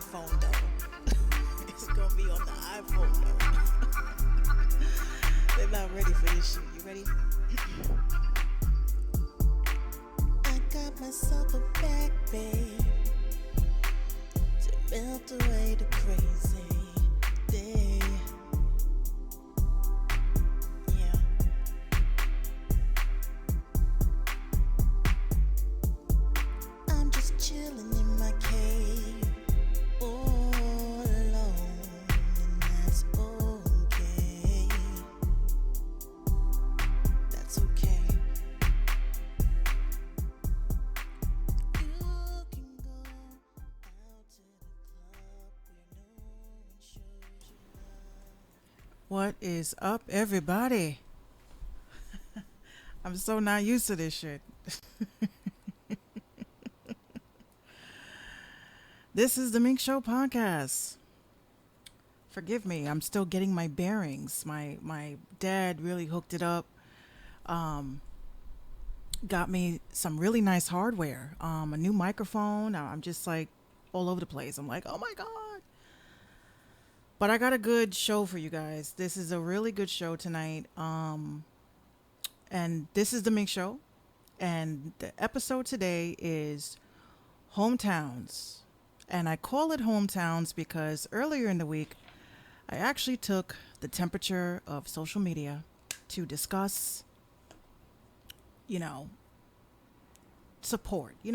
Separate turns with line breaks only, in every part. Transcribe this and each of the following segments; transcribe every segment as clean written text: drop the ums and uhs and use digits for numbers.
iPhone though. It's gonna be on the iPhone though. They're not ready for this shit. You ready? I got myself a back, babe, to melt away the crazy day. Yeah. I'm just chilling in my cave, all alone, and that's okay. That's okay. You can go out to the club where no one shows you love. What is up, everybody? I'm so not used to this shit. This is the Minx Show podcast. Forgive me, I'm still getting my bearings. My dad really hooked it up. Um, got me some really nice hardware. A new microphone. I'm just like all over the place. I'm like, oh my god. But I got a good show for you guys. This is a really good show tonight. And this is the Minx Show. And the episode today is hometowns. And I call it hometowns because earlier in the week, I actually took the temperature of social media to discuss, you know, support. We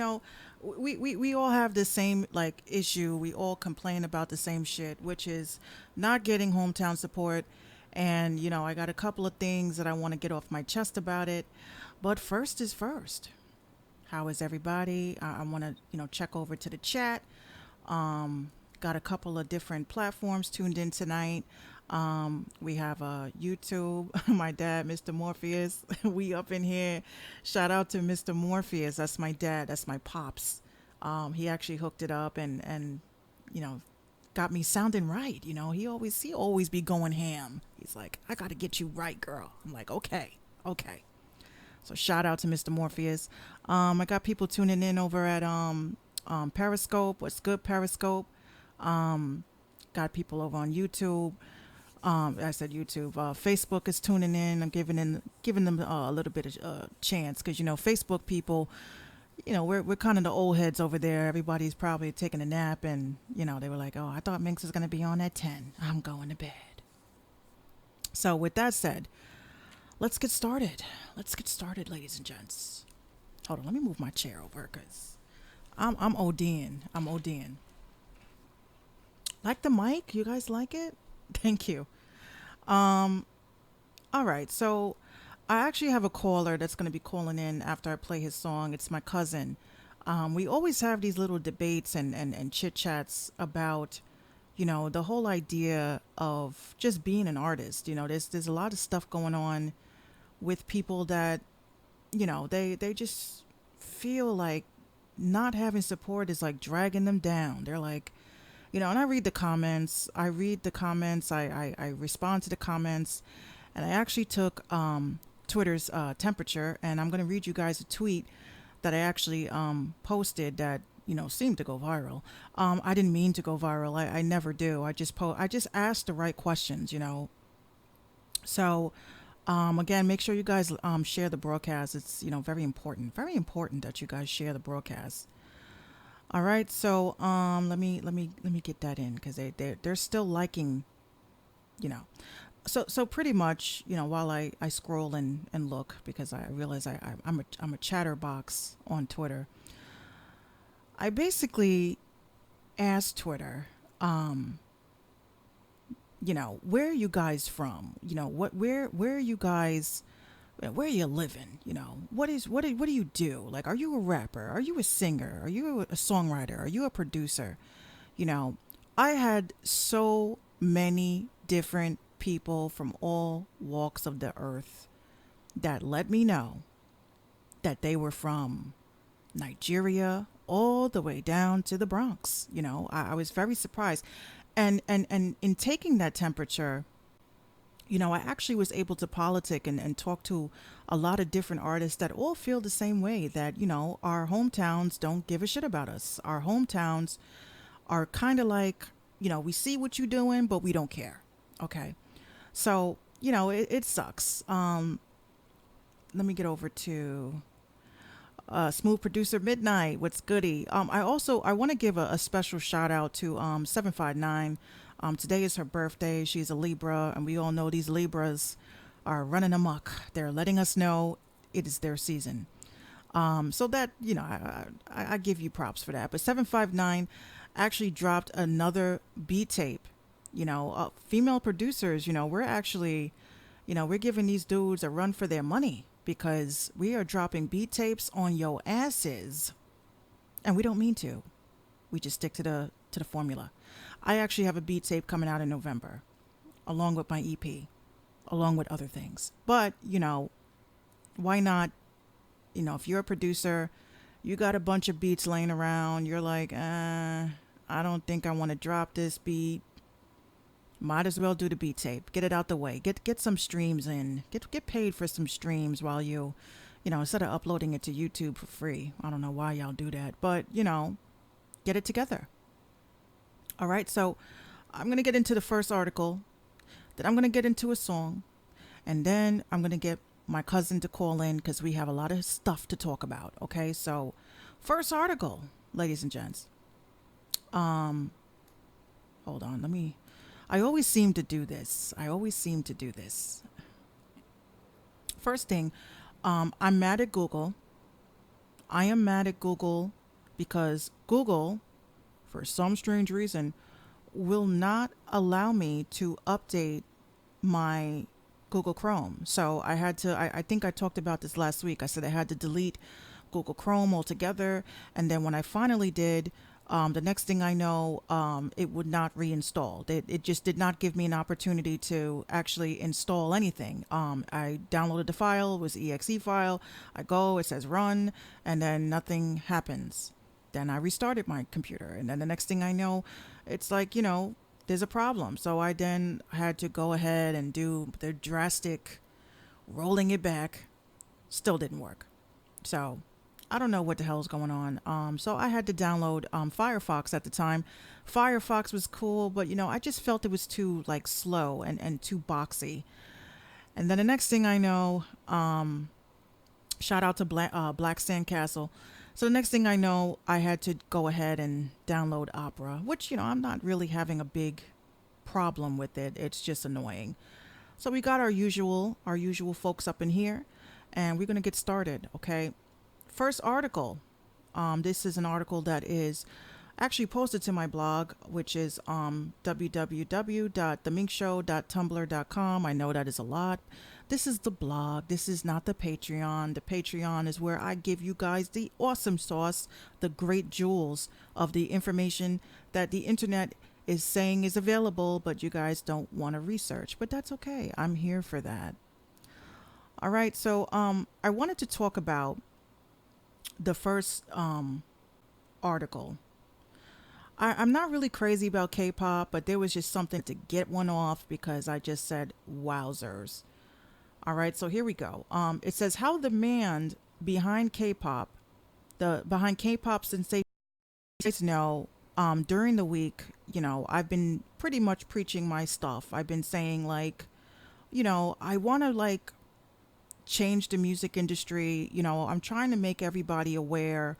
all have the same like issue. We all complain about the same shit, which is not getting hometown support. And, I got a couple of things that I want to get off my chest about it. But first is first. How is everybody? I want to, check over to the chat. Got a couple of different platforms tuned in tonight. We have YouTube, my dad, Mr. Morpheus. We up in here. Shout out to Mr. Morpheus. That's my dad. That's my pops. He actually hooked it up and got me sounding right. He always be going ham. He's like, I got to get you right, girl. I'm like, okay. So shout out to Mr. Morpheus. I got people tuning in over at Periscope. What's good, Periscope? Got people over on YouTube. I said YouTube. Facebook is tuning in. I'm giving them a little bit of chance because Facebook people, we're kind of the old heads over there. Everybody's probably taking a nap, and they were like, "Oh, I thought Minx was gonna be on at 10. I'm going to bed." So with that said, let's get started. Ladies and gents. Hold on, let me move my chair over because I'm ODing. Like the mic? You guys like it? Thank you. All right. So I actually have a caller that's going to be calling in after I play his song. It's my cousin. We always have these little debates and chit chats about, the whole idea of just being an artist. There's a lot of stuff going on with people that, they just feel like not having support is like dragging them down. They're like, and I read the comments. I respond to the comments. And I actually took Twitter's temperature, and I'm going to read you guys a tweet that I actually posted that, seemed to go viral. I didn't mean to go viral. I never do. I just asked the right questions, So, again, make sure you guys share the broadcast. It's, very important that you guys share the broadcast. All right, so let me get that in because they're still liking, So pretty much, while I scroll and look because I realize I'm a chatterbox on Twitter. I basically asked Twitter, where are you guys from? Where are you guys? Where are you living? What do you do? Like, are you a rapper? Are you a singer? Are you a songwriter? Are you a producer? I had so many different people from all walks of the earth that let me know that they were from Nigeria all the way down to the Bronx. I was very surprised. And in taking that temperature, I actually was able to politic and talk to a lot of different artists that all feel the same way that, our hometowns don't give a shit about us. Our hometowns are kind of like, we see what you're doing, but we don't care. Okay. So, it sucks. Let me get over to Smooth Producer Midnight. What's goody? I want to give a special shout out to 759. Today is her birthday. She's a Libra, and we all know these Libras are running amok. They're letting us know it is their season. So that, I give you props for that. But 759 actually dropped another beat tape. Female producers, we're actually, we're giving these dudes a run for their money because we are dropping beat tapes on your asses. And we don't mean to. We just stick to the formula. I actually have a beat tape coming out in November, along with my EP, along with other things. But, why not, if you're a producer, you got a bunch of beats laying around, you're like, I don't think I want to drop this beat. Might as well do the beat tape. Get it out the way. Get some streams in. Get paid for some streams while instead of uploading it to YouTube for free. I don't know why y'all do that, but get it together. All right, so I'm gonna get into the first article. Then I'm gonna get into a song, and then I'm gonna get my cousin to call in because we have a lot of stuff to talk about. Okay, so first article, ladies and gents. Um, Hold on. I always seem to do this. First thing, I'm mad at Google. I am mad at Google because Google, for some strange reason, will not allow me to update my Google Chrome. So I think I talked about this last week. I said I had to delete Google Chrome altogether. And then when I finally did, the next thing I know, it would not reinstall. It just did not give me an opportunity to actually install anything. I downloaded the file, it was an exe file. I go, it says run, and then nothing happens. Then I restarted my computer, and then the next thing I know, it's like, there's a problem. So I then had to go ahead and do the drastic rolling it back. Still didn't work. So I don't know what the hell is going on. So I had to download Firefox at the time. Firefox was cool, but I just felt it was too like slow and too boxy. And then the next thing I know, shout out to Black Sandcastle. So the next thing I know, I had to go ahead and download Opera, which I'm not really having a big problem with it. It's just annoying. So we got our usual folks up in here, and we're gonna get started. Okay. First article. This is an article that is actually posted to my blog, which is www.theminxshow.tumblr.com. I know that is a lot. This is the blog. This is not the Patreon. The Patreon is where I give you guys the awesome sauce, the great jewels of the information that the internet is saying is available, but you guys don't want to research. But that's okay. I'm here for that. All right. So I wanted to talk about the first article. I'm not really crazy about K-pop, but there was just something to get one off because I just said wowzers. All right, so here we go. It says how the man behind K-pop, the behind K-pop sensation, know. During the week, I've been pretty much preaching my stuff. I've been saying like, I want to like change the music industry. I'm trying to make everybody aware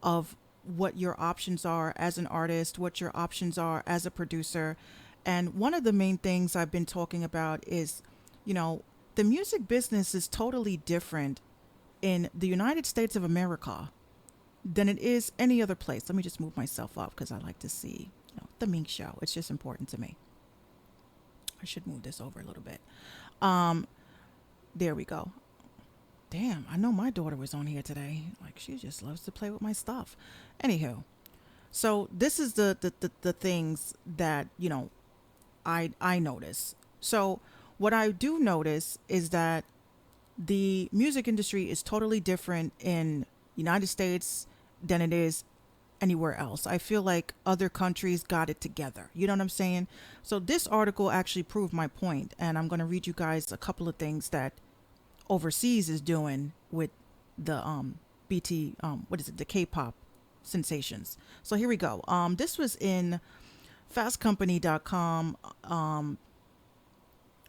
of what your options are as an artist, what your options are as a producer. And one of the main things I've been talking about is, the music business is totally different in the United States of America than it is any other place. Let me just move myself up because I like to see, the Minx Show. It's just important to me. I should move this over a little bit. There we go. Damn, I know my daughter was on here today. Like, she just loves to play with my stuff. Anywho, so this is the things that, I notice. So what I do notice is that the music industry is totally different in United States than it is anywhere else. I feel like other countries got it together. You know what I'm saying? So this article actually proved my point, and I'm going to read you guys a couple of things that overseas is doing with the BT what is it, the K-pop sensations. So here we go. This was in fastcompany.com,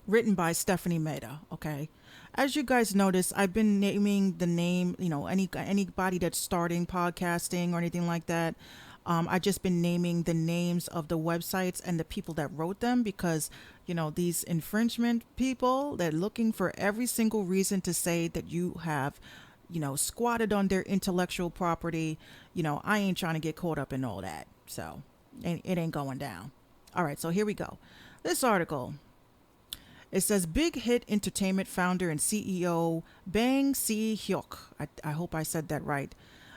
written by Stephanie Meda. Okay. As you guys notice, I've been naming the name, anybody that's starting podcasting or anything like that. I've just been naming the names of the websites and the people that wrote them because, these infringement people, they're looking for every single reason to say that you have, squatted on their intellectual property. I ain't trying to get caught up in all that. So it ain't going down. All right, so here we go. This article, it says Big Hit Entertainment founder and CEO Bang Si-hyuk, I hope I said that right,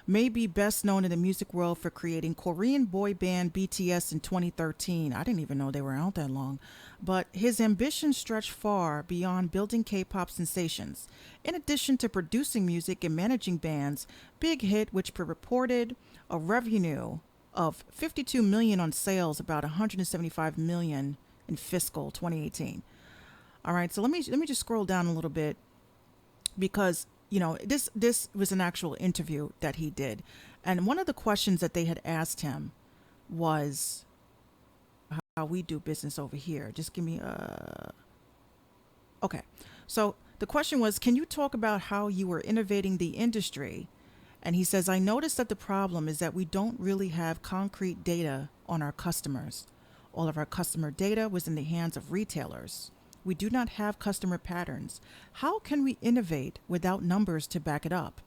may be best known in the music world for creating Korean boy band BTS in 2013. I didn't even know they were out that long. But his ambitions stretch far beyond building K-pop sensations. In addition to producing music and managing bands, Big Hit, which reported a revenue of 52 million on sales, about 175 million in fiscal 2018. All right, so let me just scroll down a little bit because this was an actual interview that he did, and one of the questions that they had asked him was how we do business over here. Just give me okay. So the question was, can you talk about how you were innovating the industry? And he says, I noticed that the problem is that we don't really have concrete data on our customers. All of our customer data was in the hands of retailers. We do not have customer patterns. How can we innovate without numbers to back it up?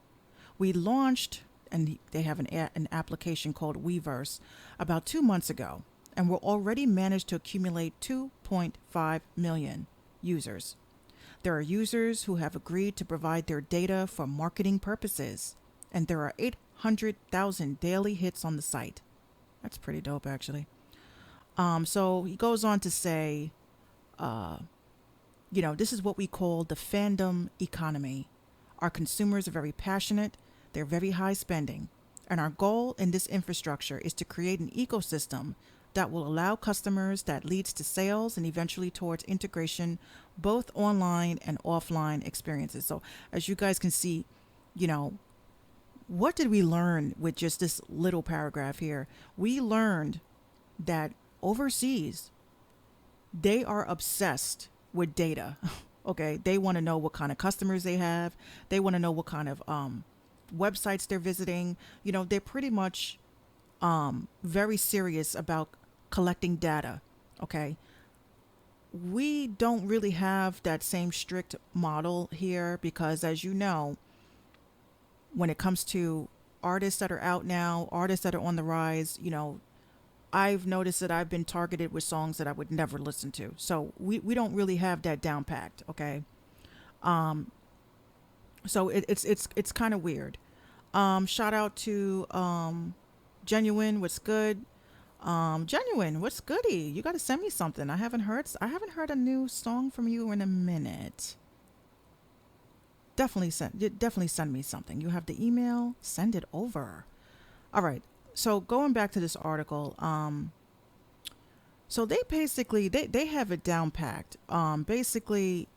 We launched, and they have an application called Weverse, about 2 months ago, and we're already managed to accumulate 2.5 million users. There are users who have agreed to provide their data for marketing purposes, and there are 800,000 daily hits on the site. That's pretty dope, actually. So he goes on to say, this is what we call the fandom economy. Our consumers are very passionate, they're very high spending, and our goal in this infrastructure is to create an ecosystem that will allow customers, that leads to sales and eventually towards integration, both online and offline experiences. So as you guys can see, what did we learn with just this little paragraph here? We learned that overseas, they are obsessed with data. Okay, they want to know what kind of customers they have. They want to know what kind of websites they're visiting. They're pretty much very serious about collecting data. Okay, we don't really have that same strict model here because, as you know, when it comes to artists that are out now, artists that are on the rise, I've noticed that I've been targeted with songs that I would never listen to. So we don't really have that down packed, okay? So it's kind of weird. Shout out to Genuine, what's good? Genuine, what's goody? You got to send me something. I haven't heard a new song from you in a minute. Definitely send me something. You have the email, send it over. All right. So going back to this article, so they basically they have it down packed. Basically,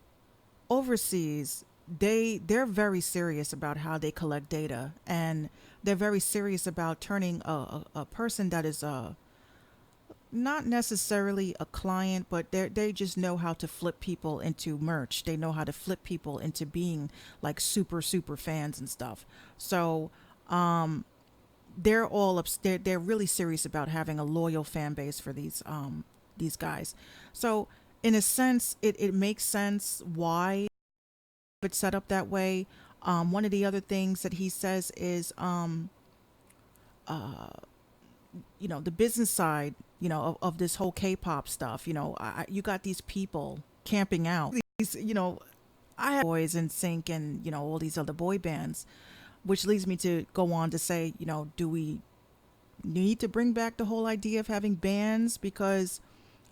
overseas they're very serious about how they collect data, and they're very serious about turning a person that is not necessarily a client, but they just know how to flip people into merch. They know how to flip people into being like super fans and stuff. So they're they're really serious about having a loyal fan base for these guys. So in a sense, it makes sense why it's set up that way. One of the other things that he says is the business side, of this whole K-pop stuff. You got these people camping out. These, I have boys in sync and all these other boy bands, which leads me to go on to say, do we need to bring back the whole idea of having bands? Because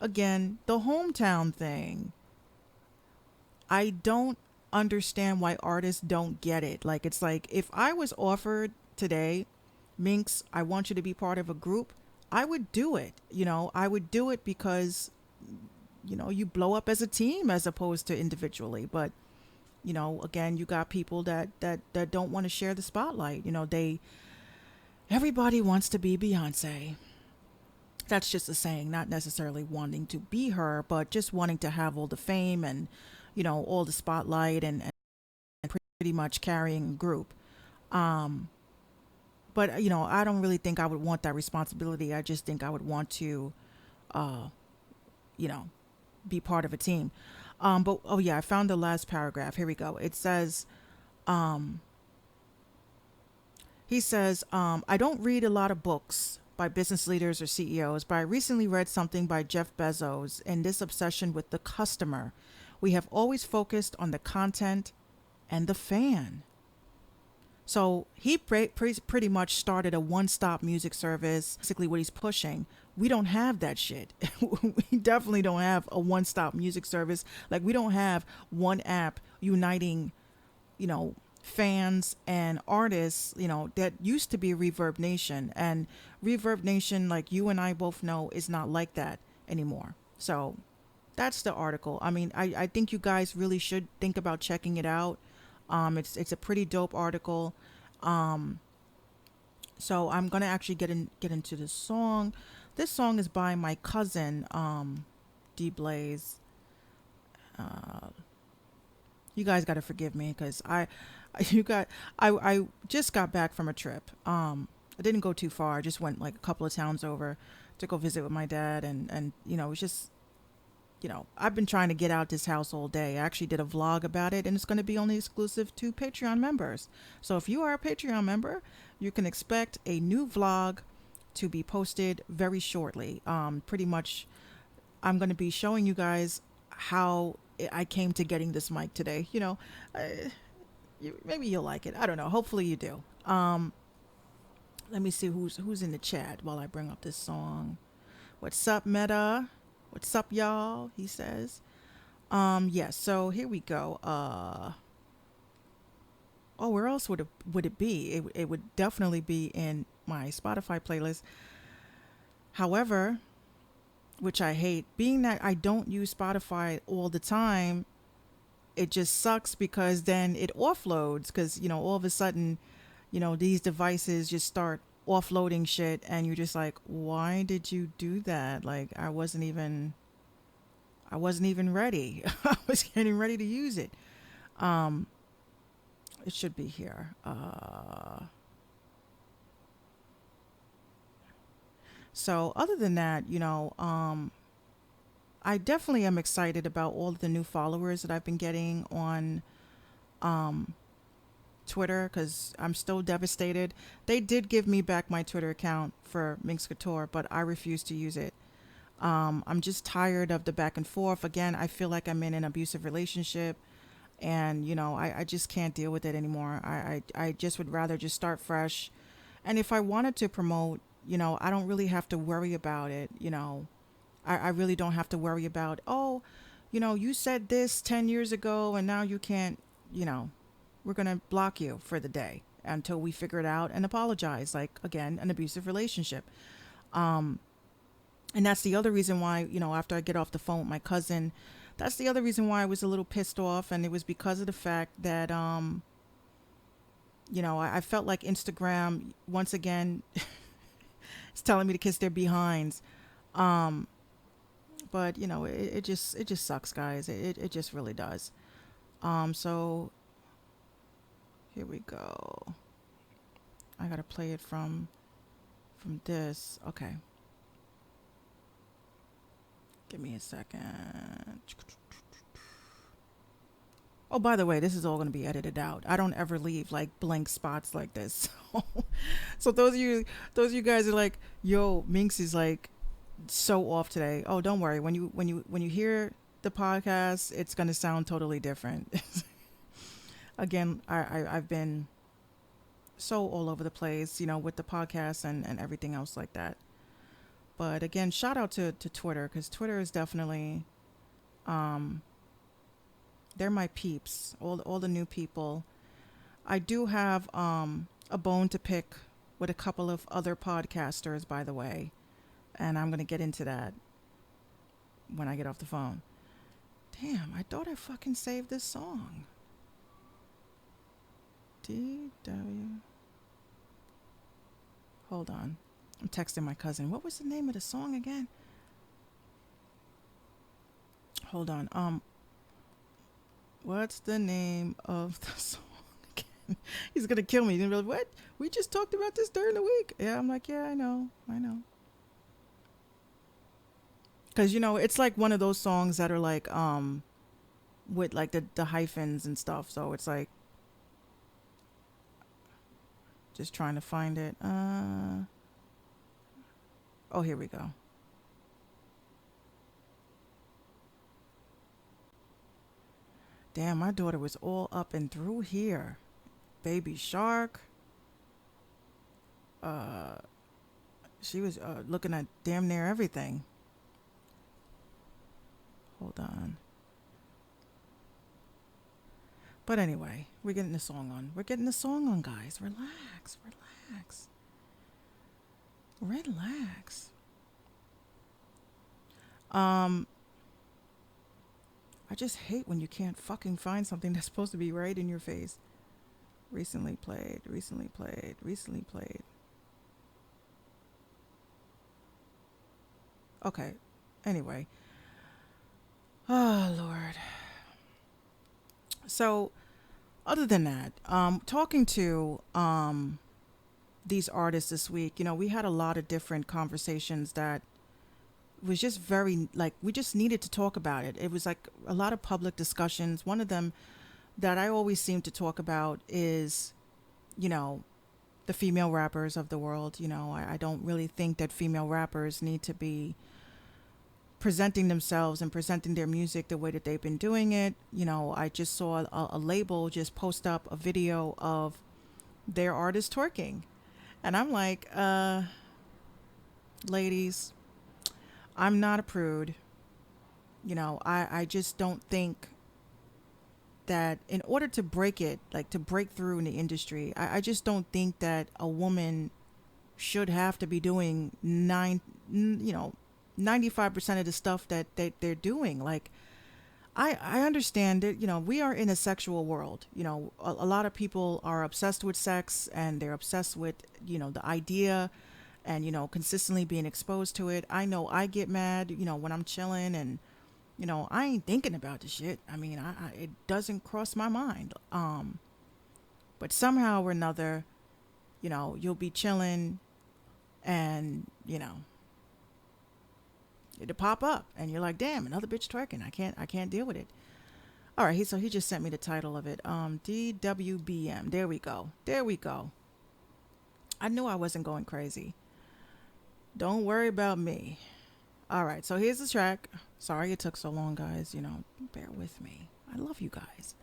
again, the hometown thing, I don't understand why artists don't get it. Like, it's like if I was offered today, Minx, I want you to be part of a group, I would do it. I would do it because you blow up as a team as opposed to individually. But again, you got people that don't want to share the spotlight. Everybody wants to be Beyonce. That's just a saying, not necessarily wanting to be her, but just wanting to have all the fame and, all the spotlight and pretty much carrying a group. Um, but, I don't really think I would want that responsibility. I just think I would want to, uh, you know, be part of a team. But, oh yeah, I found the last paragraph. Here we go. It says, um, he says, I don't read a lot of books by business leaders or CEOs, but I recently read something by Jeff Bezos in this obsession with the customer. We have always focused on the content and the fan. So he pretty much started a one stop music service, basically, what he's pushing. We don't have that shit. We definitely don't have a one stop music service. Like, we don't have one app uniting, you know, fans and artists, that used to be Reverb Nation. And Reverb Nation, like you and I both know, is not like that anymore. So that's the article. I mean, I think you guys really should think about checking it out. It's a pretty dope article. Um, so I'm gonna actually get into this song. This song is by my cousin, D Blaze. Uh, you guys got to forgive me because you got, I just got back from a trip. I didn't go too far. I just went like a couple of towns over to go visit with my dad, and it was just, I've been trying to get out this house all day. I actually did a vlog about it, and it's going to be only exclusive to Patreon members. So if you are a Patreon member, you can expect a new vlog to be posted very shortly. Pretty much, I'm going to be showing you guys how I came to getting this mic today. Uh, maybe you'll like it. I don't know. Hopefully you do. Let me see who's in the chat while I bring up this song. What's up, Meta? What's up, y'all? He says. Yes. So here we go. Oh, where else would it be? It would definitely be in my Spotify playlist. However, which I hate, being that I don't use Spotify all the time, it just sucks because then it offloads because, all of a sudden, these devices just start offloading shit and you're just like, why did you do that? Like, I wasn't even ready. I was getting ready to use it. Um, it should be here. So other than that, I definitely am excited about all of the new followers that I've been getting on um, Twitter because I'm still devastated. They did give me back my Twitter account for Minx Couture, but I refuse to use it. I'm just tired of the back and forth. Again, I feel like I'm in an abusive relationship, and I just can't deal with it anymore. I just would rather just start fresh. And if I wanted to promote, I don't really have to worry about it. I really don't have to worry about, oh, you said this 10 years ago and now you can't, you know, we're going to block you for the day until we figure it out and apologize. Like, again, an abusive relationship. Um, and that's the other reason why, after I get off the phone with my cousin, that's the other reason why I was a little pissed off. And it was because of the fact that, I felt like Instagram, once again, is telling me to kiss their behinds. Um, but it just sucks, guys. It just really does. So here we go. I gotta play it from this. Okay, give me a second. Oh, by the way, this is all going to be edited out. I don't ever leave like blank spots like this. So those of you guys are like, "Yo, Minx is like so off today." Oh, don't worry. When you hear the podcast, it's going to sound totally different. Again, I've been so all over the place, with the podcast and everything else like that. But again, shout out to Twitter because Twitter is definitely um, they're my peeps. All the new people. I do have a bone to pick with a couple of other podcasters, by the way, and I'm gonna get into that when I get off the phone. Damn, I thought I fucking saved this song. DW. Hold on. I'm texting my cousin. What was the name of the song again? Hold on. What's the name of the song again? He's gonna kill me. He's gonna be like, what? We just talked about this during the week. Yeah, I'm like, yeah, I know. Because it's like one of those songs that are like with like the hyphens and stuff. So it's like just trying to find it. Oh, here we go. Damn, my daughter was all up and through here. Baby Shark. She was looking at damn near everything. Hold on. But anyway, we're getting the song on. We're getting the song on, guys. Relax. I just hate when you can't fucking find something that's supposed to be right in your face. Recently played. Okay. Anyway. Oh, Lord. So, other than that, talking to these artists this week, we had a lot of different conversations that was just very, like, we just needed to talk about it. It was like a lot of public discussions. One of them that I always seem to talk about is, the female rappers of the world. I don't really think that female rappers need to be presenting themselves and presenting their music the way that they've been doing it. I just saw a label just post up a video of their artist twerking. And I'm like, ladies, I'm not a prude. I just don't think that in order to break it, like to break through in the industry, I just don't think that a woman should have to be doing 95% of the stuff that they're doing. Like, I understand that, we are in a sexual world. A lot of people are obsessed with sex, and they're obsessed with, the idea and, consistently being exposed to it. I know I get mad, when I'm chilling and, I ain't thinking about the shit. I mean, it doesn't cross my mind. But somehow or another, you'll be chilling and, it'll pop up and you're like, damn, another bitch twerking. I can't deal with it. All right. So he just sent me the title of it. DWBM. There we go. I knew I wasn't going crazy. Don't worry about me. All right. So here's the track. Sorry it took so long, guys. Bear with me. I love you guys.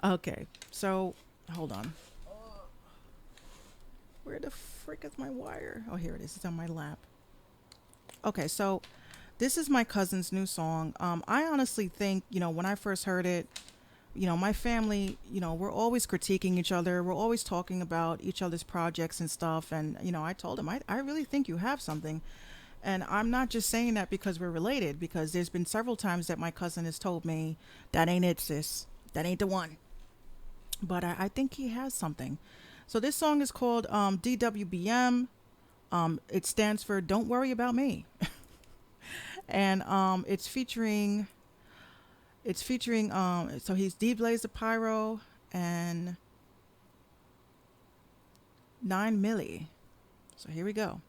Okay. So hold on. Where the frick is my wire? Oh, here it is. It's on my lap. Okay, so this is my cousin's new song. I honestly think, when I first heard it, my family, we're always critiquing each other. We're always talking about each other's projects and stuff. And, I told him, I really think you have something. And I'm not just saying that because we're related, because there's been several times that my cousin has told me, that ain't it, sis. That ain't the one. But I think he has something. So this song is called DWBM. It stands for Don't Worry About Me. And it's featuring so he's D-Blaze the Pyro and 9 Milli. So here we go.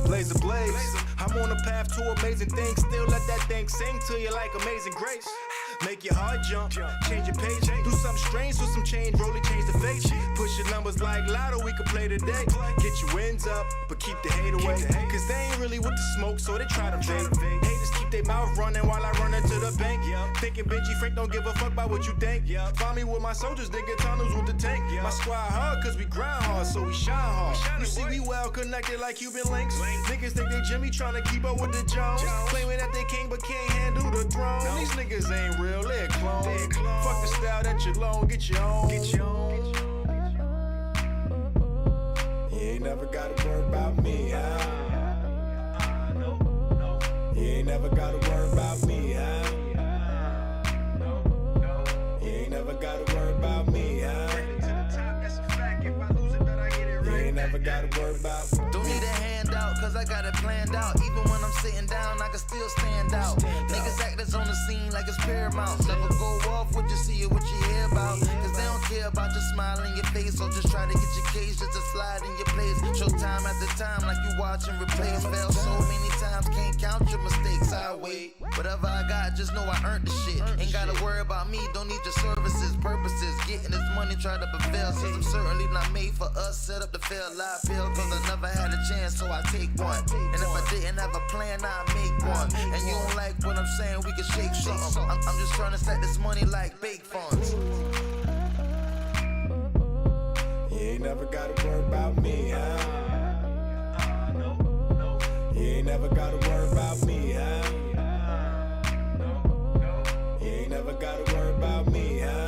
Blaze a blaze. I'm on a path to amazing things. Still let that thing sing to you like Amazing Grace. Make your heart jump, change your page. Do something strange with some change, rolling change the face. Push your numbers like lotto, we can play today. Get your wins up, but keep the hate away. Cause they ain't really with the smoke, so they try to fake. Haters keep their mouth running while I run into the bank. Thinking Benji Frank don't give a fuck about what you think. Find me with my soldiers, they get tunnels with the tank. My squad hard, cause we grind hard, so we shine hard. You see, we well connected like Cuban links. Niggas think they Jimmy trying to keep up with the Jones. Claiming that they king but can't handle the throne. These niggas ain't real, they're clones. Fuck the style that you loan, get your own. You ain't never gotta gotta worry about me, huh? You ain't never gotta worry about me, huh? You ain't never gotta worry about me.
Don't need a handout, cause I got it planned out. Even when I'm sitting down, I can still stand out. Niggas actors on the scene like it's paramount. Never go off what you see or what you hear about. Cause they don't care about your smile in your face, or just try to get your cage just to slide in your place. Show time at the time like you watching replays. Fail so many times, can't count your mistakes. I wait, whatever I got, just know I earned the shit. Ain't gotta worry about me, don't need your services, purposes. Getting this money, try to prevail. Since I'm certainly not made for us, set up to fail. I feel cause I never had a chance, so I take one. And if I didn't have a plan, I'd make one. And you don't like what I'm saying, we can shake something. I'm just trying to stack this money like bake funds.
You ain't never gotta worry about me, huh? You ain't never gotta worry about me, huh? You ain't never gotta worry about me, huh?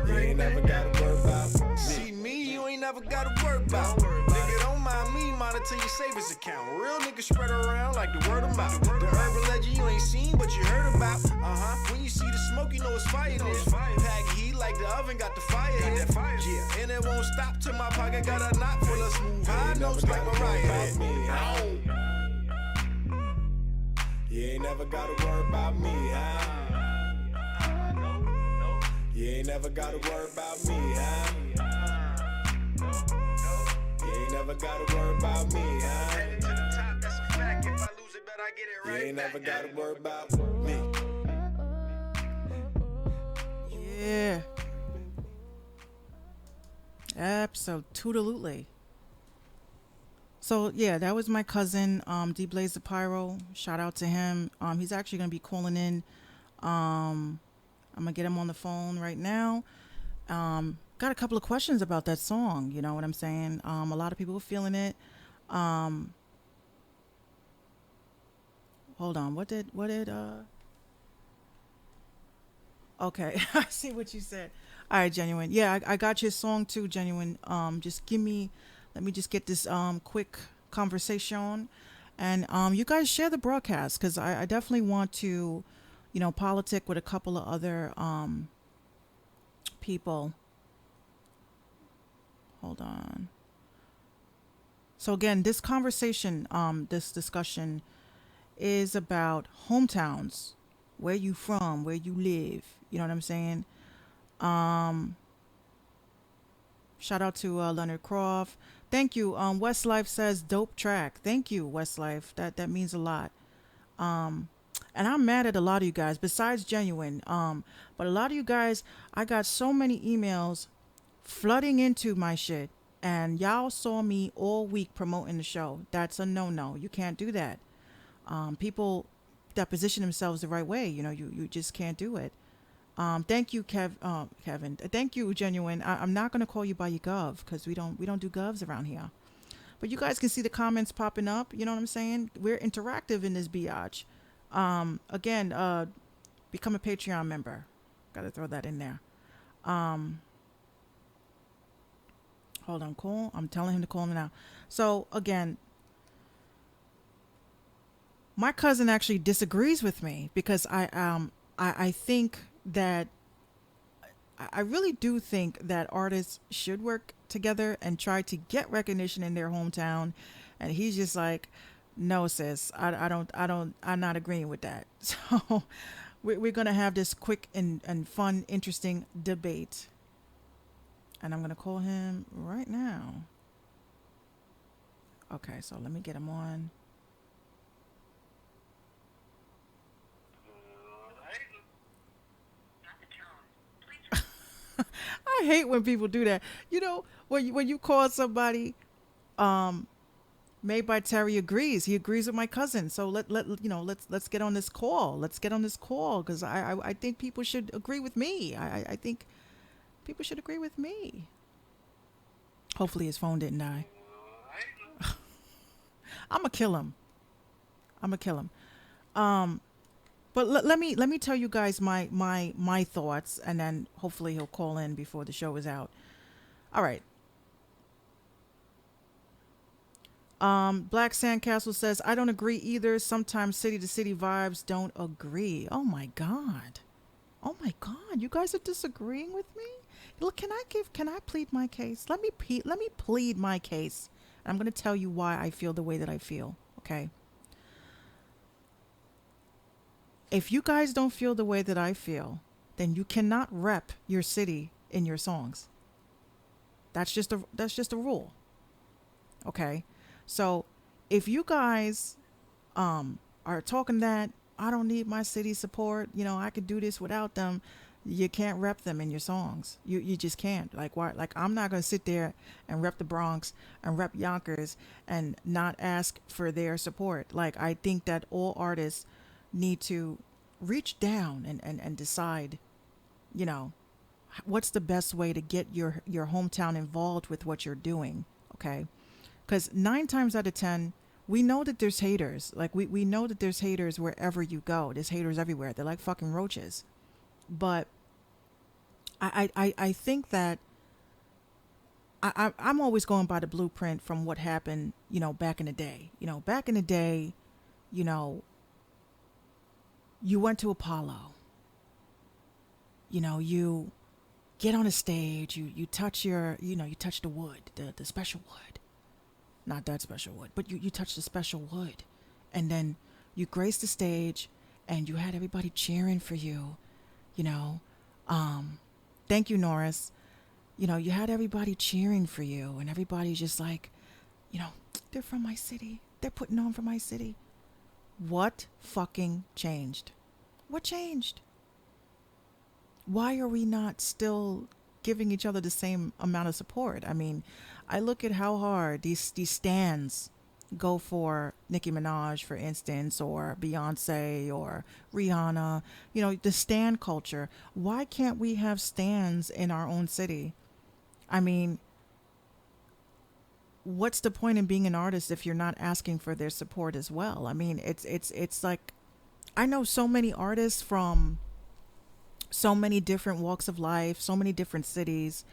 You ain't never gotta worry about me. See me, you ain't never gotta worry about. Nigga, don't mind me, monitor your savings account. Real niggas spread around like the word of mouth. The urban legend you ain't seen, but you heard about. When you see the smoke, you know it's fire there. Pack heat like the oven got the fire here. Yeah, and it won't stop till my pocket got a knot full of smooth high notes like Mariah. You ain't never gotta worry about me, huh? You ain't never gotta worry about me, huh? You ain't never gotta worry about me, huh? You ain't never gotta worry about me.
Yeah. Absolutely. So yeah, that was my cousin, D Blaze the Pyro. Shout out to him. He's actually gonna be calling in. I'm gonna get him on the phone right now. Got a couple of questions about that song. You know what I'm saying? A lot of people are feeling it. Hold on. What did Okay, I see what you said. All right, Genuine. Yeah, I got your song too, Genuine. Let me just get this quick conversation, and you guys share the broadcast because I definitely want to, politic with a couple of other people. Hold on. So again, this conversation, this discussion is about hometowns, where you from, where you live. You know what I'm saying? Shout out to Leonard Croft. Thank you. Westlife says dope track. Thank you, Westlife. That means a lot. And I'm mad at a lot of you guys, besides Genuine. But a lot of you guys, I got so many emails flooding into my shit, and y'all saw me all week promoting the show. That's a no-no. You can't do that. People that position themselves the right way, you just can't do it. Thank you, Kevin. Thank you, Genuine. I'm not gonna call you by your gov because we don't do govs around here. But you guys can see the comments popping up. You know what I'm saying? We're interactive in this biatch. Again, become a Patreon member. Got to throw that in there. Hold on, call. I'm telling him to call me now. So again, my cousin actually disagrees with me because I think that I really do think that artists should work together and try to get recognition in their hometown, and he's just like, no, sis, I'm not agreeing with that. So we're gonna have this quick and fun, interesting debate, and I'm gonna call him right now. Okay, so let me get him on. I hate when people do that. When you call somebody, Made by Terry agrees. He agrees with my cousin. So let's get on this call. Let's get on this call because I think people should agree with me. I think people should agree with me. Hopefully his phone didn't die. I'm gonna kill him. But let me tell you guys my thoughts, and then hopefully he'll call in before the show is out. All right. Black Sandcastle says, I don't agree either. Sometimes city to city vibes don't agree. Oh my God. Oh my God. You guys are disagreeing with me? Look, can I plead my case? Let me plead my case. I'm going to tell you why I feel the way that I feel. Okay. If you guys don't feel the way that I feel, then you cannot rep your city in your songs. That's just a rule. Okay. So if you guys are talking that I don't need my city support, I could do this without them, you can't rep them in your songs. You just can't. Like why? Like I'm not gonna sit there and rep the Bronx and rep Yonkers and not ask for their support. Like I think that all artists need to reach down and decide, you know, what's the best way to get your hometown involved with what you're doing. Okay, because 9 times out of 10 we know that there's haters. Like we know that there's haters wherever you go. There's haters everywhere. They're like fucking roaches. But I think that I'm always going by the blueprint from what happened, back in the day. Back in the day, you know, you went to Apollo. You get on a stage, you touch you touch the wood, the special wood. Not that special wood, but you touch the special wood. And then you grace the stage and you had everybody cheering for you, you know. Thank you, Norris. You had everybody cheering for you and everybody's just like, they're from my city. They're putting on for my city. What fucking changed? What changed? Why are we not still giving each other the same amount of support? I mean, I look at how hard these stands go for Nicki Minaj, for instance, or Beyonce or Rihanna. The stand culture. Why can't we have stands in our own city? I mean, what's the point in being an artist if you're not asking for their support as well? I mean, it's like I know so many artists from so many different walks of life, so many different cities.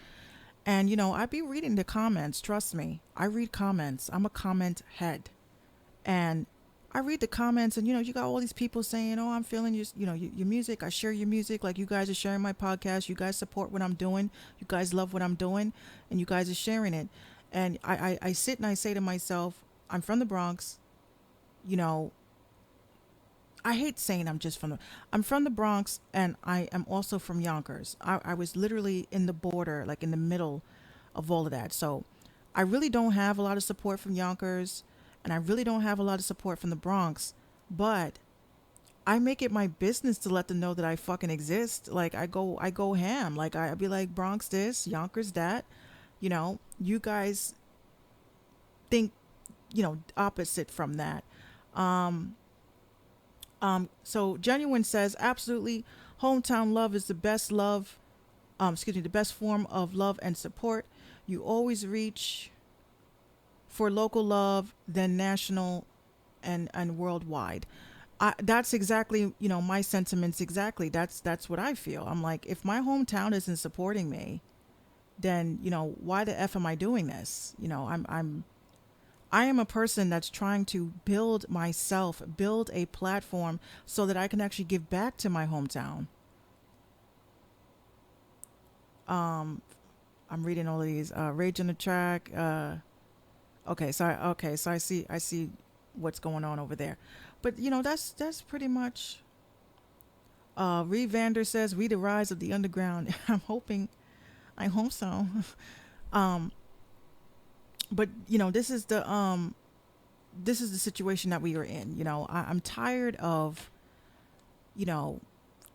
And, I'd be reading the comments. Trust me, I read comments. I'm a comment head. And I read the comments and, you got all these people saying, oh, I'm feeling your music. I share your music. Like you guys are sharing my podcast. You guys support what I'm doing. You guys love what I'm doing and you guys are sharing it. And I sit and I say to myself, I'm from the Bronx. I hate saying I'm from the Bronx and I am also from Yonkers. I was literally in the border, like in the middle of all of that. So I really don't have a lot of support from Yonkers and I really don't have a lot of support from the Bronx, but I make it my business to let them know that I fucking exist. Like I go ham. Like I'd be like Bronx this, Yonkers that, you guys think, opposite from that. So Genuine says, absolutely, hometown love is the best love, the best form of love and support. You always reach for local love, then national and worldwide. That's exactly, my sentiments exactly. That's what I feel. I'm like, if my hometown isn't supporting me, then, why the F am I doing this? I am a person that's trying to build myself, build a platform so that I can actually give back to my hometown. I'm reading all of these. Rage on the track. So I see what's going on over there. But that's pretty much. Reed Vander says, "We the rise of the underground." I hope so. But this is the situation that we are in. I'm tired of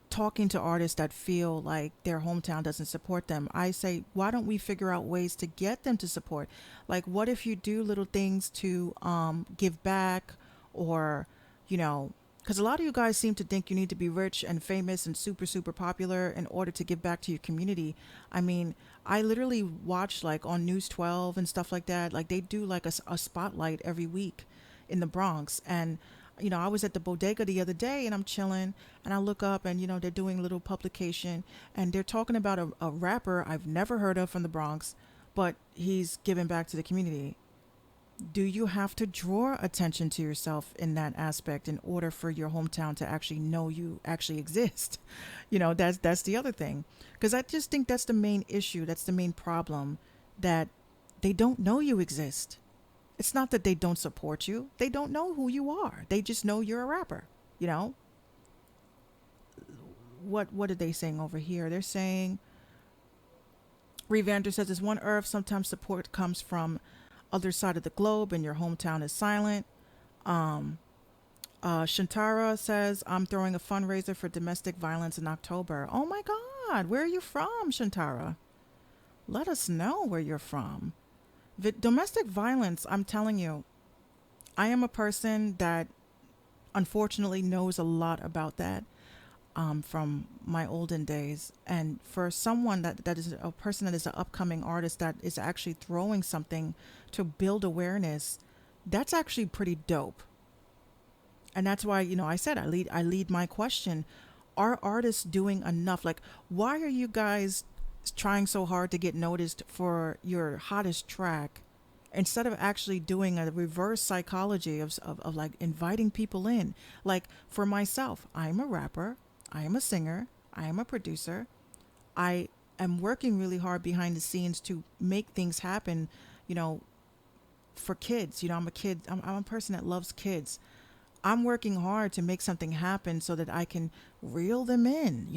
talking to artists that feel like their hometown doesn't support them. I say, why don't we figure out ways to get them to support? Like, what if you do little things to give back, or because a lot of you guys seem to think you need to be rich and famous and super, super popular in order to give back to your community. I mean, I literally watch like on News 12 and stuff like that. Like they do like a spotlight every week in the Bronx. And, I was at the bodega the other day and I'm chilling and I look up and, they're doing a little publication and they're talking about a rapper I've never heard of from the Bronx, but he's giving back to the community. Do you have to draw attention to yourself in that aspect in order for your hometown to actually know you actually exist? That's the other thing. Because I just think that's the main issue. That's the main problem, that they don't know you exist. It's not that they don't support you. They don't know who you are. They just know you're a rapper. You know what are they saying over here? They're saying Revander says, "There's one Earth. Sometimes support comes from other side of the globe, and your hometown is silent." Um, Shantara says, "I'm throwing a fundraiser for domestic violence in October." Oh my God, where are you from, Shantara? Let us know where you're from. Domestic violence, I'm telling you, I am a person that unfortunately knows a lot about that, from my olden days. And for someone that is a person that is an upcoming artist that is actually throwing something to build awareness, that's actually pretty dope. And that's why, I said I lead my question. Are artists doing enough? Like, why are you guys trying so hard to get noticed for your hottest track instead of actually doing a reverse psychology of like inviting people in? Like, for myself, I'm a rapper, I am a singer, I am a producer. I am working really hard behind the scenes to make things happen, you know, for kids. I'm a kid, I'm a person that loves kids. I'm working hard to make something happen so that I can reel them in.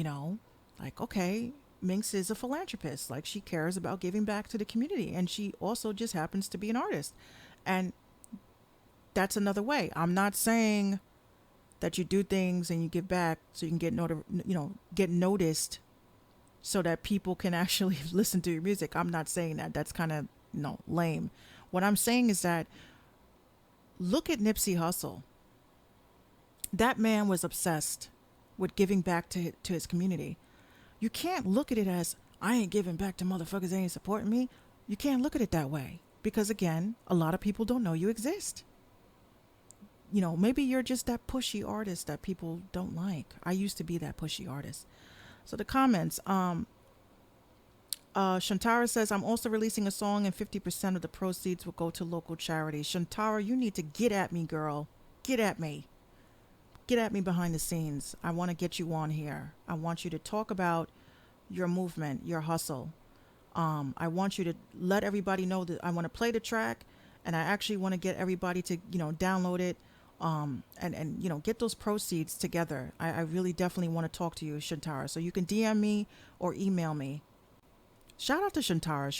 Like, okay, Minx is a philanthropist. Like, she cares about giving back to the community, and she also just happens to be an artist. And that's another way. I'm not saying that you do things and you give back so you can get noticed so that people can actually listen to your music. I'm not saying that. That's kind of, lame. What I'm saying is that look at Nipsey Hussle. That man was obsessed with giving back to his community. You can't look at it as, I ain't giving back to motherfuckers, they ain't supporting me. You can't look at it that way because, again, a lot of people don't know you exist. Maybe you're just that pushy artist that people don't like. I used to be that pushy artist. So the comments, Shantara says, "I'm also releasing a song and 50% of the proceeds will go to local charities." Shantara, you need to get at me, girl. Get at me. Get at me behind the scenes. I want to get you on here. I want you to talk about your movement, your hustle. I want you to let everybody know that I want to play the track, and I actually want to get everybody to, download it, and get those proceeds together. I really definitely want to talk to you, Shantara. So you can DM me or email me. Shout out to Shantara.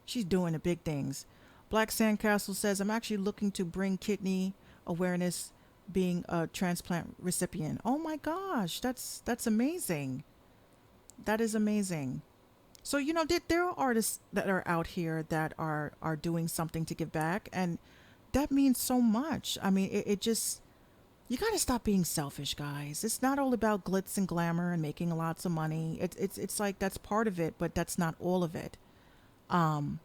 She's doing the big things. Black Sandcastle says, "I'm actually looking to bring kidney awareness, being a transplant recipient." Oh my gosh, that's amazing. That is amazing. So there are artists that are out here that are doing something to give back, and that means so much. I mean, it just, you got to stop being selfish, guys. It's not all about glitz and glamour and making lots of money. It's like that's part of it, but that's not all of it. Um,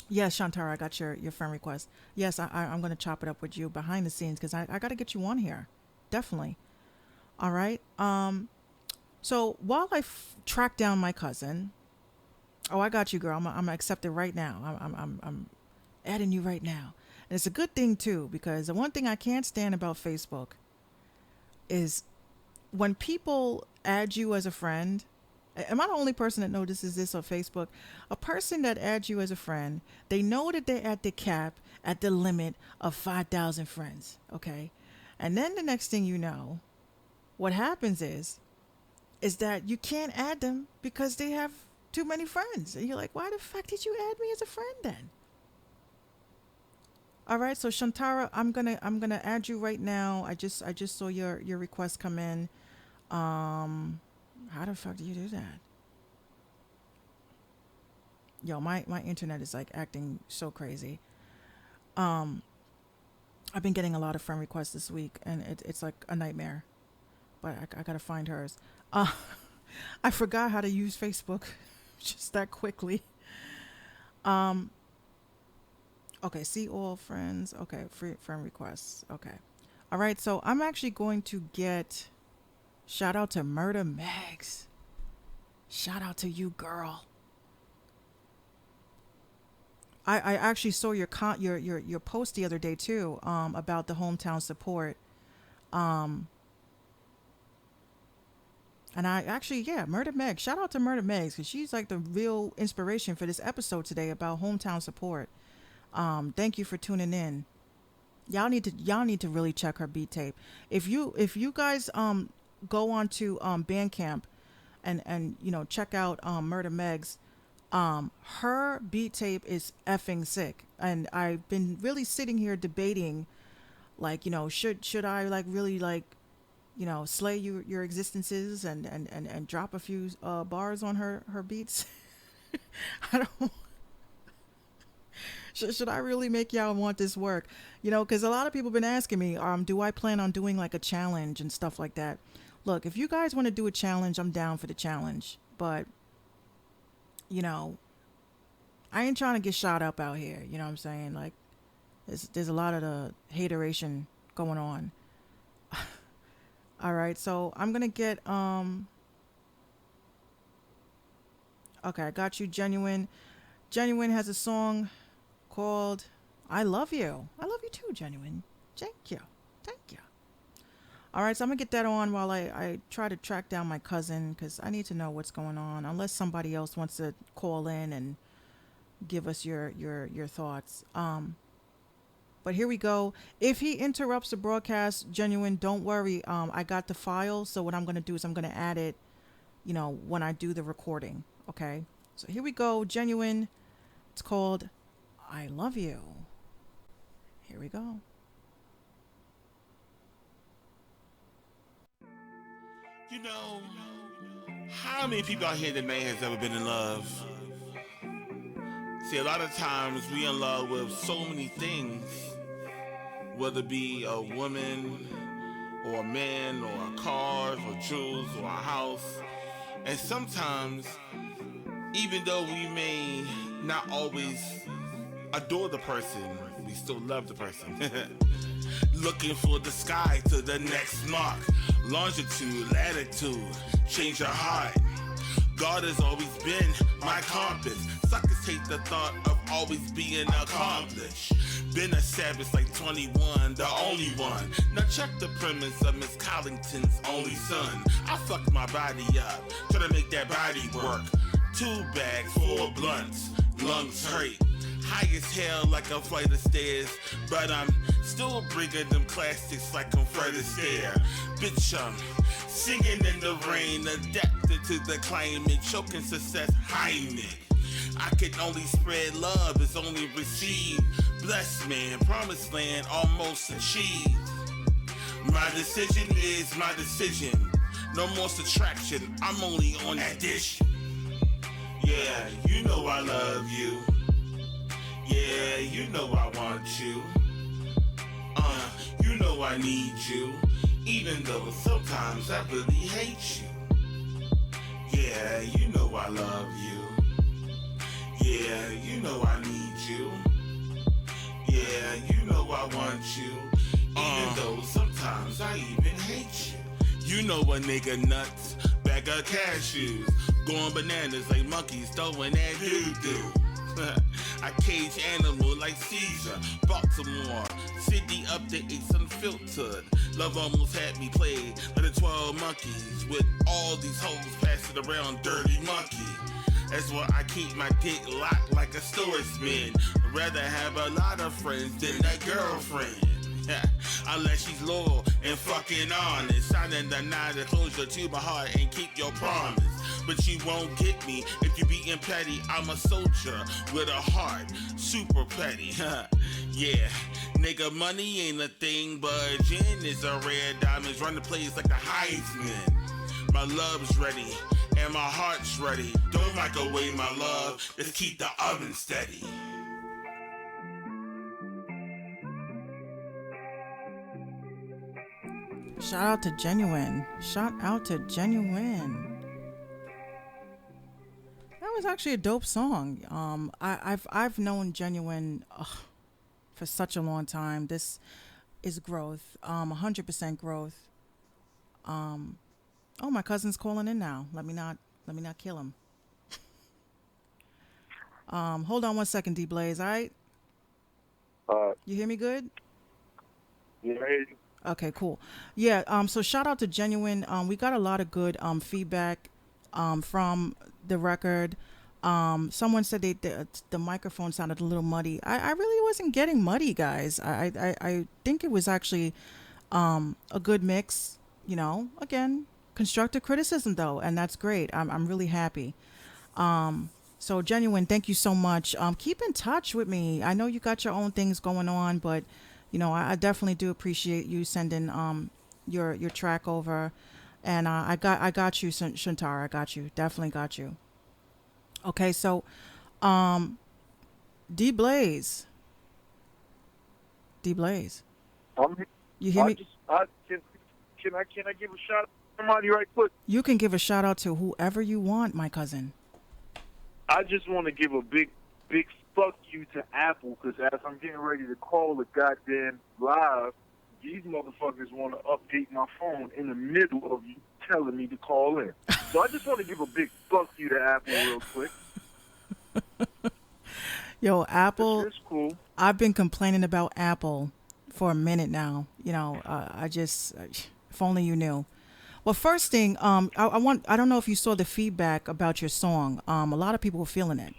yes, Shantara, I got your friend request. Yes, I'm going to chop it up with you behind the scenes because I got to get you on here. Definitely. All right. So while I track down my cousin, oh, I got you, girl. I'm gonna accept it right now. I'm adding you right now. And it's a good thing too, because the one thing I can't stand about Facebook is when people add you as a friend. Am I the only person that notices this on Facebook? A person that adds you as a friend, they know that they're at the cap, at the limit of 5,000 friends. Okay. And then the next thing you know, what happens is that you can't add them because they have too many friends. And you're like, why the fuck did you add me as a friend then? All right, so Shantara, I'm gonna add you right now. I just saw your request come in. How the fuck do you do that? Yo, my internet is like acting so crazy. Um, I've been getting a lot of friend requests this week, and it's like a nightmare. But I gotta find hers. Uh, I forgot how to use Facebook just that quickly. Um, okay, see all friends. Okay, free friend requests. Okay. All right, so I'm actually going to get shout out to Murder Mags. Shout out to you, girl. I actually saw your post the other day too, about the hometown support. Um, and I actually, yeah, Murder Meg. Shout out to Murder Meg because she's like the real inspiration for this episode today about hometown support. Thank you for tuning in. Y'all need to really check her beat tape. If you guys go on to Bandcamp and you know check out Murder Meg's, her beat tape is effing sick, and I've been really sitting here debating, like, you know, should I like really like, you know, slay your existences and drop a few bars on her beats. I don't. Should I really make y'all want this work? You know, because a lot of people been asking me, do I plan on doing like a challenge and stuff like that? Look, if you guys want to do a challenge, I'm down for the challenge. But, you know, I ain't trying to get shot up out here. You know what I'm saying? Like, there's a lot of the hateration going on. All right, so I'm gonna get okay, I got you, Genuine. Genuine has a song called I Love You. I love you too, Genuine. Thank you. Thank you. All right, so I'm gonna get that on while I try to track down my cousin because I need to know what's going on. Unless somebody else wants to call in and give us your thoughts. But here we go. If he interrupts the broadcast, Genuine, don't worry. I got the file, so what I'm gonna do is I'm gonna add it, you know, when I do the recording. Okay. So here we go, Genuine. It's called I Love You. Here we go.
You know, how many people out here tonight has ever been in love? See, a lot of times we in love with so many things, whether it be a woman or a man or cars or jewels or a house. And sometimes, even though we may not always adore the person, we still love the person. Looking for the sky to the next mark. Longitude, latitude, change your heart. God has always been my compass. Suckers hate the thought of always being accomplished. Been a savage like 21, the only one. Now check the premise of Miss Collington's only son. I fucked my body up, try to make that body work. 2 bags, 4 blunts, lungs hurt. High as hell like a flight of stairs, but I'm still bringing them classics like I'm Fred Astaire. Bitch, I'm singing in the rain, adapted to the climate, choking success, Heimlich. I can only spread love, it's only received. Blessed man, promised land, almost achieved. My decision is my decision. No more subtraction, I'm only on addition. Yeah, you know I love you. Yeah, you know I want you. You know I need you. Even though sometimes I really hate you. Yeah, you know I love you. Yeah, you know I need you. Yeah, you know I want you. Even though sometimes I even hate you. You know a nigga nuts, bag of cashews, going bananas like monkeys throwing that doo-doo. I cage animal like Caesar, Baltimore, city updates unfiltered. Love almost had me played like the 12 monkeys with all these hoes passing around dirty monkey. That's why I keep my dick locked like a storage bin. I'd rather have a lot of friends than a girlfriend. Unless she's loyal and fucking honest, signing the nine to closure to my heart and keep your promise. But you won't get me if you being petty. I'm a soldier with a heart, super petty. Yeah, nigga, money ain't a thing, but gin is a rare diamond. Run the place like the Heisman. My love's ready and my heart's ready. Don't microwave my love, just keep the oven steady.
Shout out to Genuine. Shout out to Genuine. That was actually a dope song. I've known Genuine for such a long time. This is growth. 100% growth. Oh, my cousin's calling in now. Let me not kill him. Hold on one second, D Blaze. All right,
Uh,
you hear me good?
yeah,
Okay, cool. Yeah. So shout out to Genuine. We got a lot of good feedback from the record. Someone said the microphone sounded a little muddy. I really wasn't getting muddy, guys. I think it was actually a good mix. You know, again, constructive criticism though, and that's great. I'm really happy. So Genuine, thank you so much. Keep in touch with me. I know you got your own things going on, but you know, I definitely do appreciate you sending your track over, and I got you, Shantar. I got you. Definitely got you. Okay, so um, D Blaze, D Blaze,
I'm,
you hear me?
can I give a shout out to somebody right quick?
You can give a shout out to whoever you want, my cousin.
I just want to give a big fuck you to Apple, because as I'm getting ready to call the goddamn live, these motherfuckers want to update my phone in the middle of you telling me to call in. So I just want to give a big fuck you to Apple real quick.
Yo, Apple.
It's cool.
I've been complaining about Apple for a minute now. You know, if only you knew. Well, first thing, I don't know if you saw the feedback about your song. A lot of people were feeling it.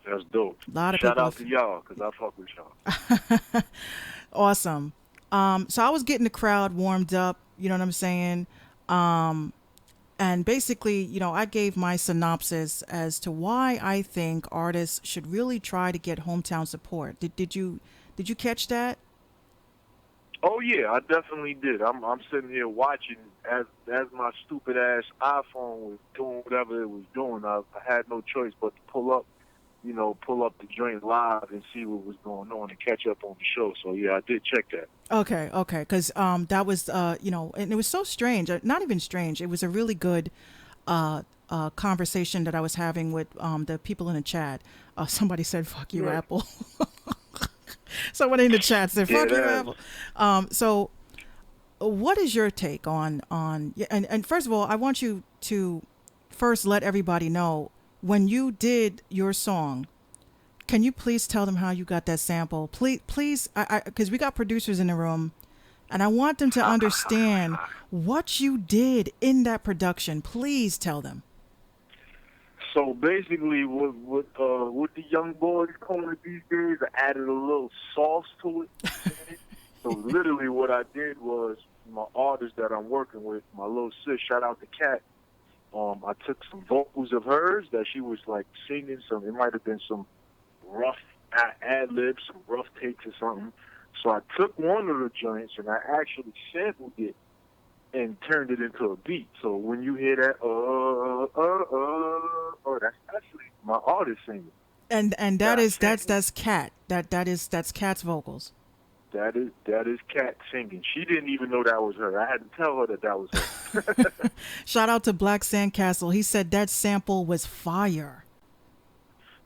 That's dope.
A lot of
Shout
people.
out to y'all, because I fuck with y'all.
Awesome. So I was getting the crowd warmed up. You know what I'm saying? And basically, you know, I gave my synopsis as to why I think artists should really try to get hometown support. Did you catch that?
Oh yeah, I definitely did. I'm sitting here watching as my stupid ass iPhone was doing whatever it was doing. I had no choice but to pull up the joint live and see what was going on and catch up on the show. So yeah, I did check that.
Okay, because that was you know, and it was so strange. Not even strange. It was a really good conversation that I was having with the people in the chat. Somebody said, "Fuck you,
Yeah.
Apple." Somebody in the chat said, "Fuck you, Apple." So, what is your take on yeah, and first of all, I want you to first let everybody know when you did your song. Can you please tell them how you got that sample? Please, because we got producers in the room, and I want them to understand what you did in that production. Please tell them.
So basically, what the young boys call it these days, I added a little sauce to it. So literally, what I did was my artist that I'm working with, my little sis, shout out to Kat. I took some vocals of hers that she was like singing some. It might have been some rough ad libs, some rough takes or something. So I took one of the joints and I actually sampled it and turned it into a beat. So when you hear that, that's actually my artist singing.
And that's Cat. That's Cat's vocals.
That is Kat singing. She didn't even know that was her. I had to tell her that was her.
Shout out to Black Sandcastle. He said that sample was fire.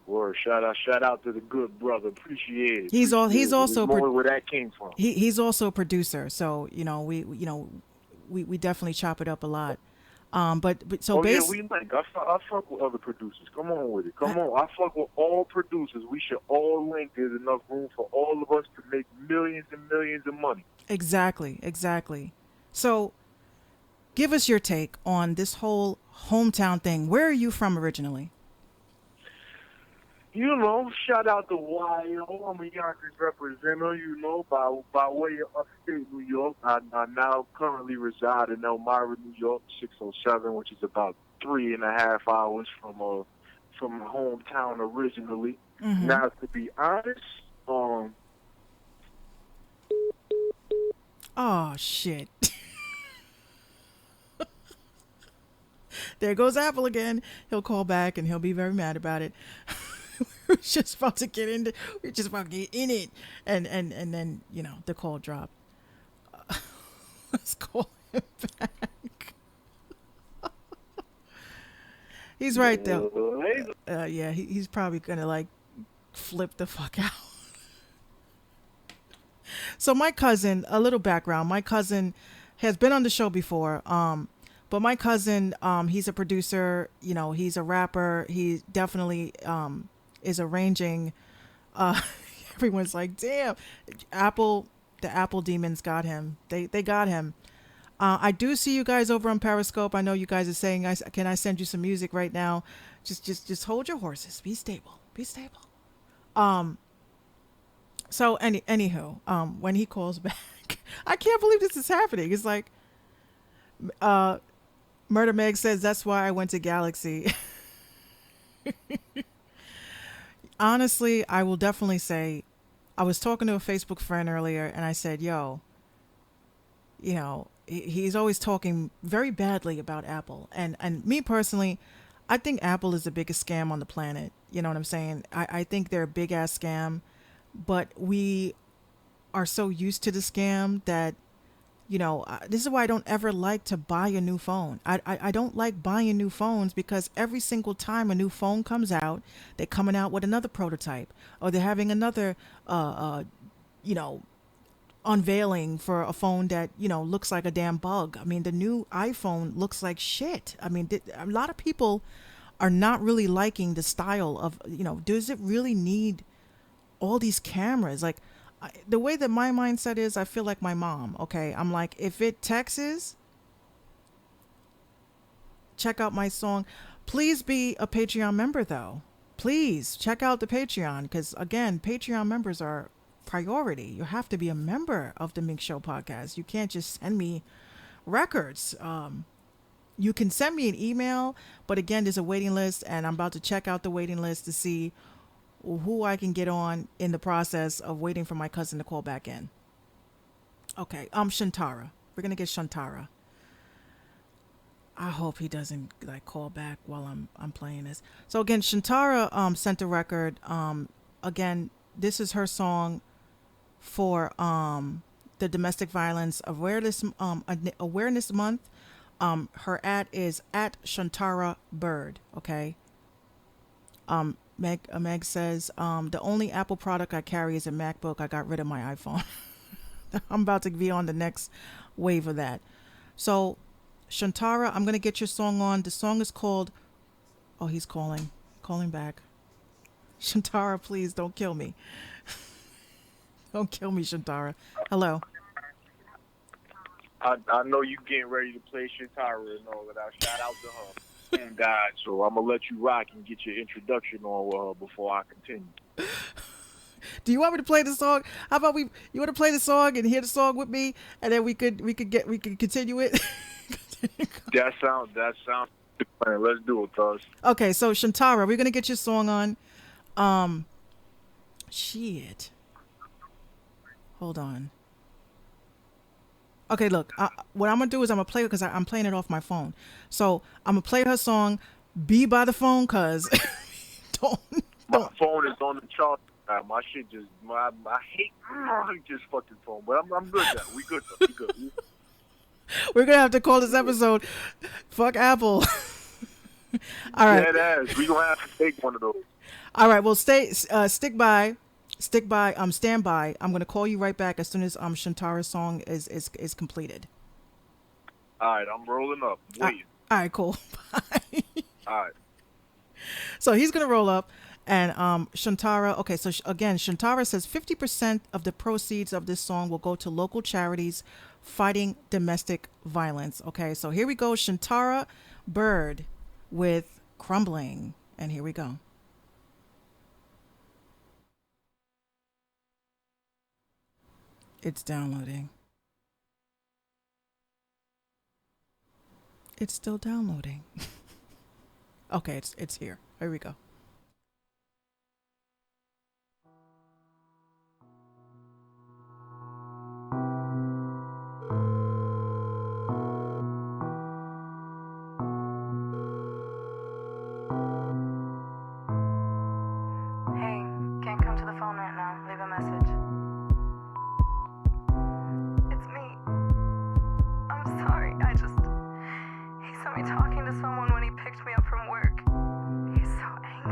Word, shout out to the good brother. Appreciate it.
He's also
where that came from.
He's also a producer, so you know we definitely chop it up a lot. But so
yeah, we like I fuck with other producers. Come on with it. Come on. I fuck with all producers. We should all link. There's enough room for all of us to make millions and millions of money.
Exactly. So give us your take on this whole hometown thing. Where are you from originally?
You know, shout out to YO. I'm a Yonkers representative, you know, by way of upstate New York. I now currently reside in Elmira, New York, 607, which is about 3.5 hours from my hometown originally.
Mm-hmm.
Now, to be honest,
oh, shit. There goes Apple again. He'll call back and he'll be very mad about it. We're just about to get in it. And then, you know, the call dropped. Let's call him back. He's right, though. Yeah, he's probably going to, like, flip the fuck out. So my cousin, a little background. My cousin has been on the show before. But my cousin, he's a producer. You know, he's a rapper. He definitely is arranging. Uh, everyone's like, "Damn, Apple, the Apple demons got him. They got him." I do see you guys over on Periscope. I know you guys are saying, "Can I send you some music right now?" Just hold your horses. Be stable. Be stable. Um. So anywho, when he calls back, I can't believe this is happening. It's like, uh, Murder Meg says that's why I went to Galaxy. Honestly, I will definitely say, I was talking to a Facebook friend earlier, and I said, "Yo, you know, he's always talking very badly about Apple, and me personally, I think Apple is the biggest scam on the planet. You know what I'm saying? I think they're a big ass scam, but we are so used to the scam that, you know, this is why I don't ever like to buy a new phone. I don't like buying new phones because every single time a new phone comes out, they're coming out with another prototype, or they're having another, you know, unveiling for a phone that, you know, looks like a damn bug. I mean, the new iPhone looks like shit. I mean, a lot of people are not really liking the style of, you know, does it really need all these cameras? Like, the way that my mindset is, I feel like my mom. Okay, I'm like, if it texts, check out my song. Please be a Patreon member, though. Please check out the Patreon, because again, Patreon members are priority. You have to be a member of the Minx Show podcast. You can't just send me records. You can send me an email, but again, there's a waiting list, and I'm about to check out the waiting list to see who I can get on in the process of waiting for my cousin to call back in. Okay, Shantara. We're gonna get Shantara. I hope he doesn't like call back while I'm playing this. So again, Shantara sent a record. Again, this is her song for the Domestic Violence Awareness Month. Her @ is @Shantara Bird. Okay. Meg says, the only Apple product I carry is a MacBook. I got rid of my iPhone. I'm about to be on the next wave of that. So, Shantara, I'm going to get your song on. The song is called, oh, he's calling back. Shantara, please don't kill me. Don't kill me, Shantara. Hello.
I know you getting ready to play Shantara and all of that. Shout out to her. And God, so I'm gonna let you rock and get your introduction on with her before I continue.
Do you want me to play the song? How about you want to play the song and hear the song with me, and then we could continue it.
That sounds. Let's do it, cuz.
Okay, so Shantara, we're gonna get your song on. Shit. Hold on. Okay, look, what I'm going to do is I'm going to play it because I'm playing it off my phone. So I'm going to play her song, Be by the Phone, because don't.
My phone is on the chart. My shit just, I hate this fucking phone, but I'm good now. We good.
We're going to have to call this episode, Fuck Apple. All right.
Dead ass. We going to have to take one of those.
All right, well, stand by. I'm going to call you right back as soon as Shantara's song is completed.
All right, I'm rolling up. Waiting.
All right, cool. Bye.
All right.
So he's going to roll up, and Shantara, okay, so again, Shantara says 50% of the proceeds of this song will go to local charities fighting domestic violence. Okay, so here we go, Shantara Bird with Crumbling, and here we go. It's downloading. It's still downloading. Okay, it's here. Here we go.
Hey, can't come to the phone right now. Leave a message. It's me. I'm sorry. He saw me talking to someone when he picked me up from work. He's so angry.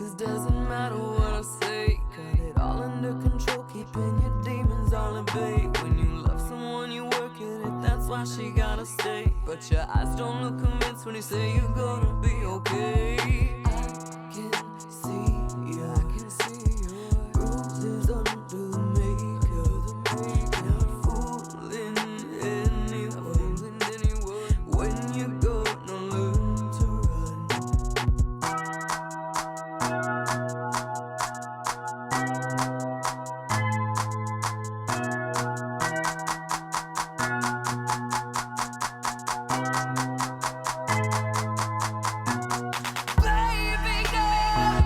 Cause doesn't matter what I say, got it all under control, keeping your demons all in bay. When you love someone, you work at it, that's why she gotta stay. But your eyes don't look convinced when you say you're gonna be okay. I can see your bruises under the makeup. Not fooling anyone. When you gonna learn to run? Baby girl,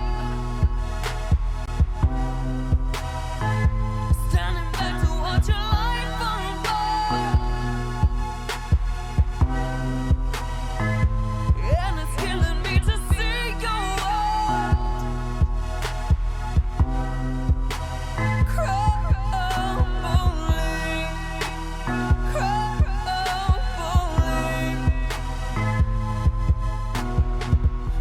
standing back to watch your life unfold, and it's killing me to see you crumbling.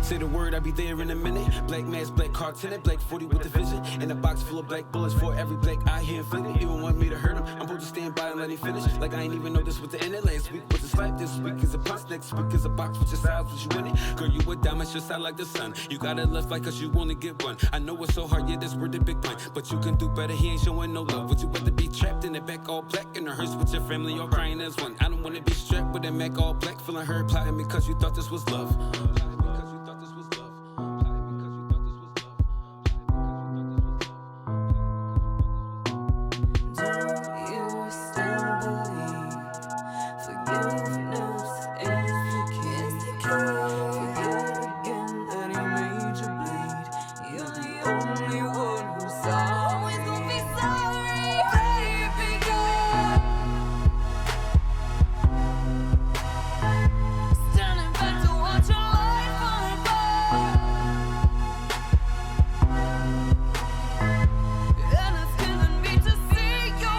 Say the word, I'll be there in a minute. Black mask, black car tenant, black 40 with the vision. In a box full of black bullets for every black eye here inflicted. You don't want me to hurt him, I'm supposed to stand by and let him finish. Like I ain't even know this was the end of last week was a slap. This week is a punch, next week is a box with your size, what you in it. Girl, you a diamond, your side like the sun. You gotta love like cause you wanna get one. I know it's so hard, yeah, this word the big pun. But you can do better, he ain't showing no love. Would you rather be trapped in the back all black in a hearse with your family all crying as one? I don't wanna be strapped with a Mac all black, feeling hurt, plotting because you thought this was love.
Do you still believe forgiveness is the key? Forget again that he made you bleed. You're the only one who's always gonna be sorry, baby girl. Standing back to watch your life unfold, and it's killing me to see you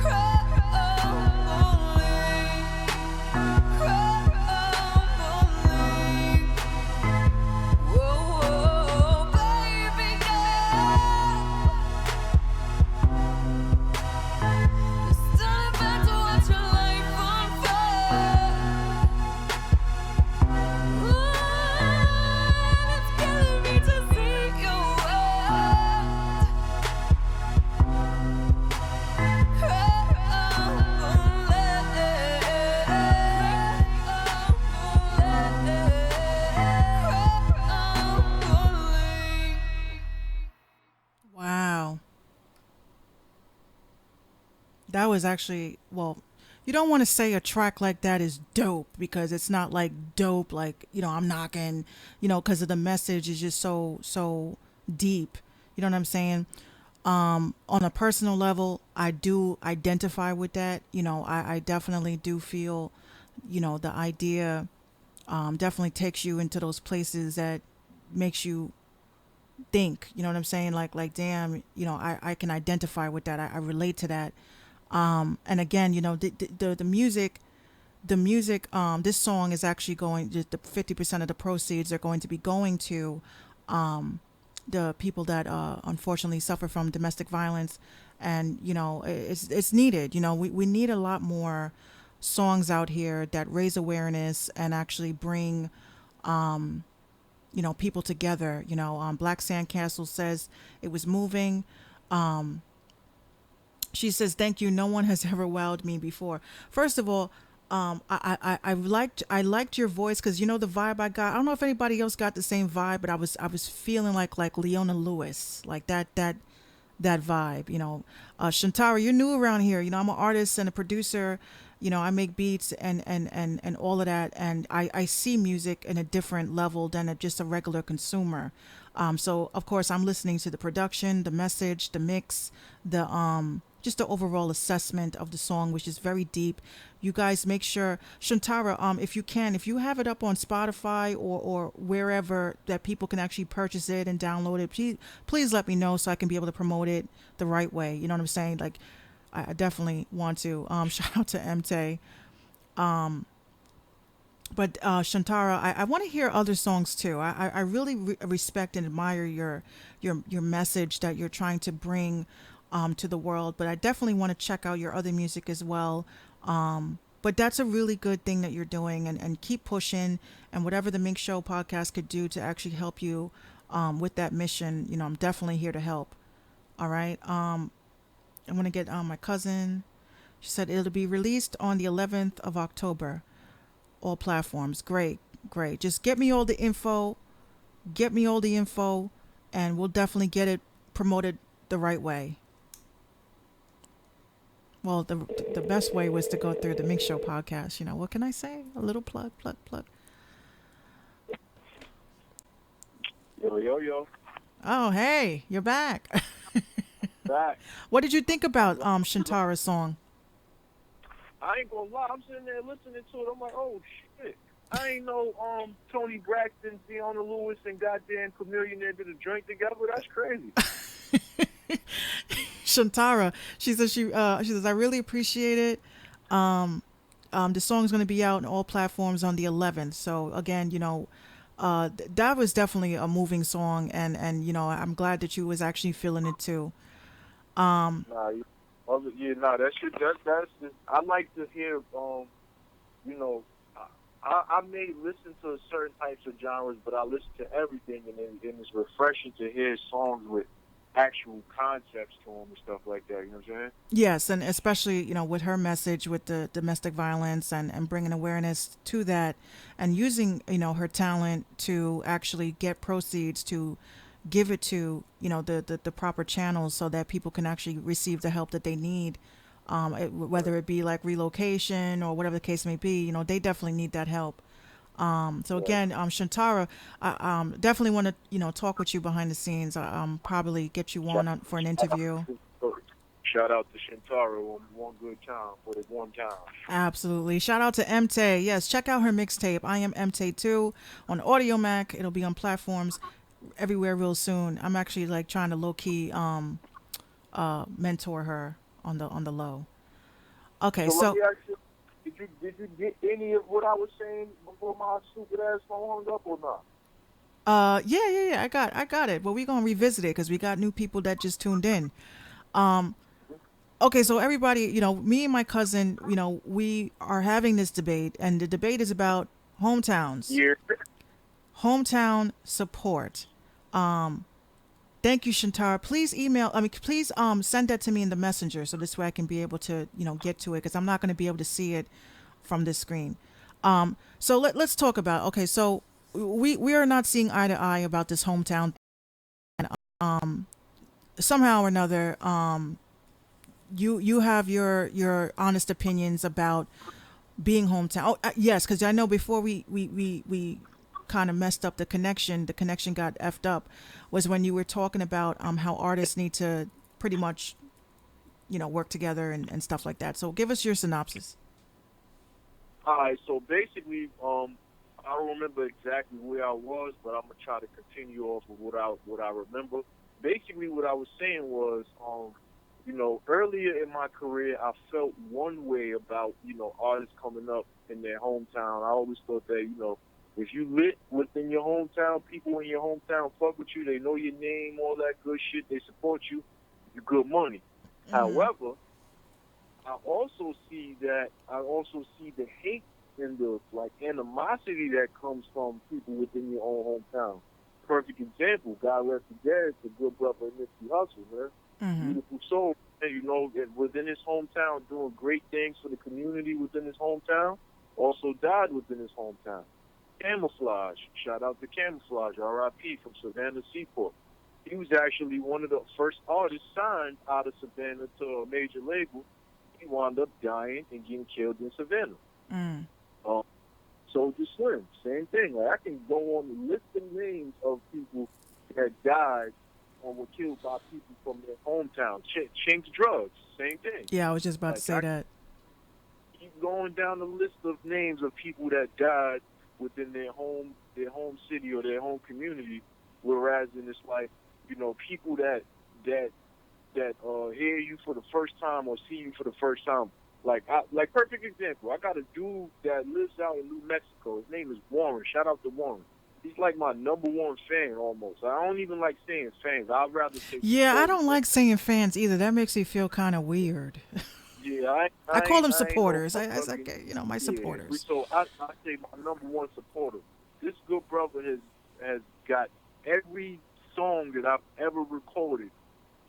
crumbling. Whoa, baby girl, standing back to watch your life unfold, and it's killing me to see you crumbling.
Wow. That was actually, well, you don't want to say a track like that is dope because it's not like dope, like, I'm knocking, because of the message is just so deep. You know what I'm saying? On a personal level, I do identify with that. I definitely do feel, the idea definitely takes you into those places that makes you think. You know what I'm saying? Like damn, I can identify with that. I relate to that. And again, the music, this song is actually going, just the 50% of the proceeds are going to be going to the people that unfortunately suffer from domestic violence. And it's needed. We need a lot more songs out here that raise awareness and actually bring people together. Black Sandcastle says it was moving. She says, "Thank you. No one has ever wowed me before." First of all, I liked your voice because the vibe I got. I don't know if anybody else got the same vibe, but I was feeling like Leona Lewis, like that vibe. Shantara, you're new around here. I'm an artist and a producer. I make beats and all of that, and I see music in a different level than just a regular consumer. So of course I'm listening to the production, the message, the mix, the just the overall assessment of the song, which is very deep. You guys make sure, Shantara, if you have it up on Spotify or wherever that people can actually purchase it and download it, please let me know so I can be able to promote it the right way. You know what I'm saying? Like, I definitely want to. Shout out to MT. But Shantara, I want to hear other songs too. I really respect and admire your message that you're trying to bring to the world. But I definitely want to check out your other music as well. But that's a really good thing that you're doing, and keep pushing. And whatever the Mink Show podcast could do to actually help you with that mission, I'm definitely here to help. All right. I'm gonna get my cousin. She said it'll be released on the 11th of October, all platforms. Great, great. Just get me all the info. Get me all the info, and we'll definitely get it promoted the right way. Well, the best way was to go through the Mink Show podcast. What can I say? A little plug, plug, plug.
Yo, yo, yo.
Oh, hey, you're back.
Back.
What did you think about Shantara's song?
I ain't gonna lie, I'm sitting there listening to it. I'm like, oh shit. I ain't know Tony Braxton, Fiona Lewis, and goddamn Chameleon did a joint together. That's crazy.
Shantara, she says I really appreciate it. The song's going to be out on all platforms on the 11th. So again, that was definitely a moving song, and I'm glad that you was actually feeling it too.
That shit. That's just, I like to hear. You know, I may listen to certain types of genres, but I listen to everything, and it's refreshing to hear songs with actual concepts to them and stuff like that. You know what I'm saying?
Yes, and especially with her message with the domestic violence, and bringing awareness to that, and using her talent to actually get proceeds to give it to the proper channels so that people can actually receive the help that they need, whether it be like relocation or whatever the case may be. They definitely need that help. So again, Shantara, I definitely want to talk with you behind the scenes. Probably get you on for an interview.
Shout out to Shantara on one good time for this one time.
Absolutely. Shout out to MT. Yes, check out her mixtape. I am MT 2 on Audio Mac. It'll be on platforms everywhere real soon. I'm actually like trying to low key mentor her on the low. Okay,
So
so
let me ask you, did you get any of what I was saying before my stupid ass phone hung up or not?
yeah, I got it. But we're gonna revisit it because we got new people that just tuned in. Okay, so everybody, me and my cousin, we are having this debate, and the debate is about hometowns,
Yeah.
hometown support. Thank you, Shantara. Please please send that to me in the messenger so this way I can be able to get to it, because I'm not going to be able to see it from this screen. So let's talk about, okay, so we are not seeing eye to eye about this hometown, and somehow or another, you have your honest opinions about being hometown. Oh, yes, because I know before we kind of messed up the connection got effed up, was when you were talking about how artists need to pretty much work together and stuff like that. So give us your synopsis.
All right. So basically, I don't remember exactly where I was, but I'm gonna try to continue off of what I remember. Basically, what I was saying was, earlier in my career, I felt one way about artists coming up in their hometown. I always thought that if you lit within your hometown, people in your hometown fuck with you. They know your name, all that good shit. They support you. You good money. Mm-hmm. However, I also see the hate and the animosity that comes from people within your own hometown. Perfect example, God rest his dead, the good brother Nipsey Hussle, man. Mm-hmm. Beautiful soul, within his hometown, doing great things for the community within his hometown. Also died within his hometown. Camouflage, shout out to Camouflage, R.I.P. from Savannah Seaport. He was actually one of the first artists signed out of Savannah to a major label. He wound up dying and getting killed in Savannah. Mm. Soldier Slim, same thing. Like, I can go on the list of names of people that died or were killed by people from their hometown. Chinks Drugs, same thing.
Yeah, I was just about to say that.
Keep going down the list of names of people that died within their home city or their home community, whereas in it's like, people that hear you for the first time or see you for the first time Like perfect example. I got a dude that lives out in New Mexico. His name is Warren. Shout out to Warren. He's like my number one fan almost. I don't even like saying fans. I'd rather say
Yeah, I
supporters.
don't like saying fans either. That makes me feel kind of weird.
Yeah,
I call them
I ain't no
supporters. I
fucking
like, my
yeah.
supporters.
So I say my number one supporter. This good brother has got every song that I've ever recorded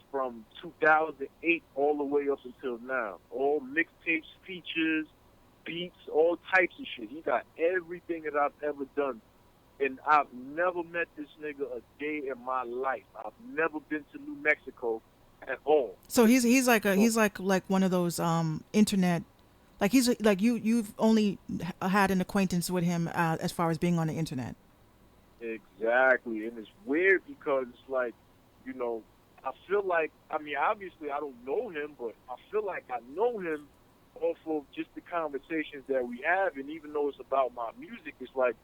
from 2008 all the way up until now. All mixtapes, features, beats, all types of shit. He got everything that I've ever done. And I've never met this nigga a day in my life. I've never been to New Mexico at all.
So he's like
So,
like one of those internet, like he's like you've only had an acquaintance with him as far as being on the internet.
exactly. And it's weird because it's like, I feel like, I mean, obviously I don't know him, but I feel like I know him off of just the conversations that we have. And even though it's about my music, it's like,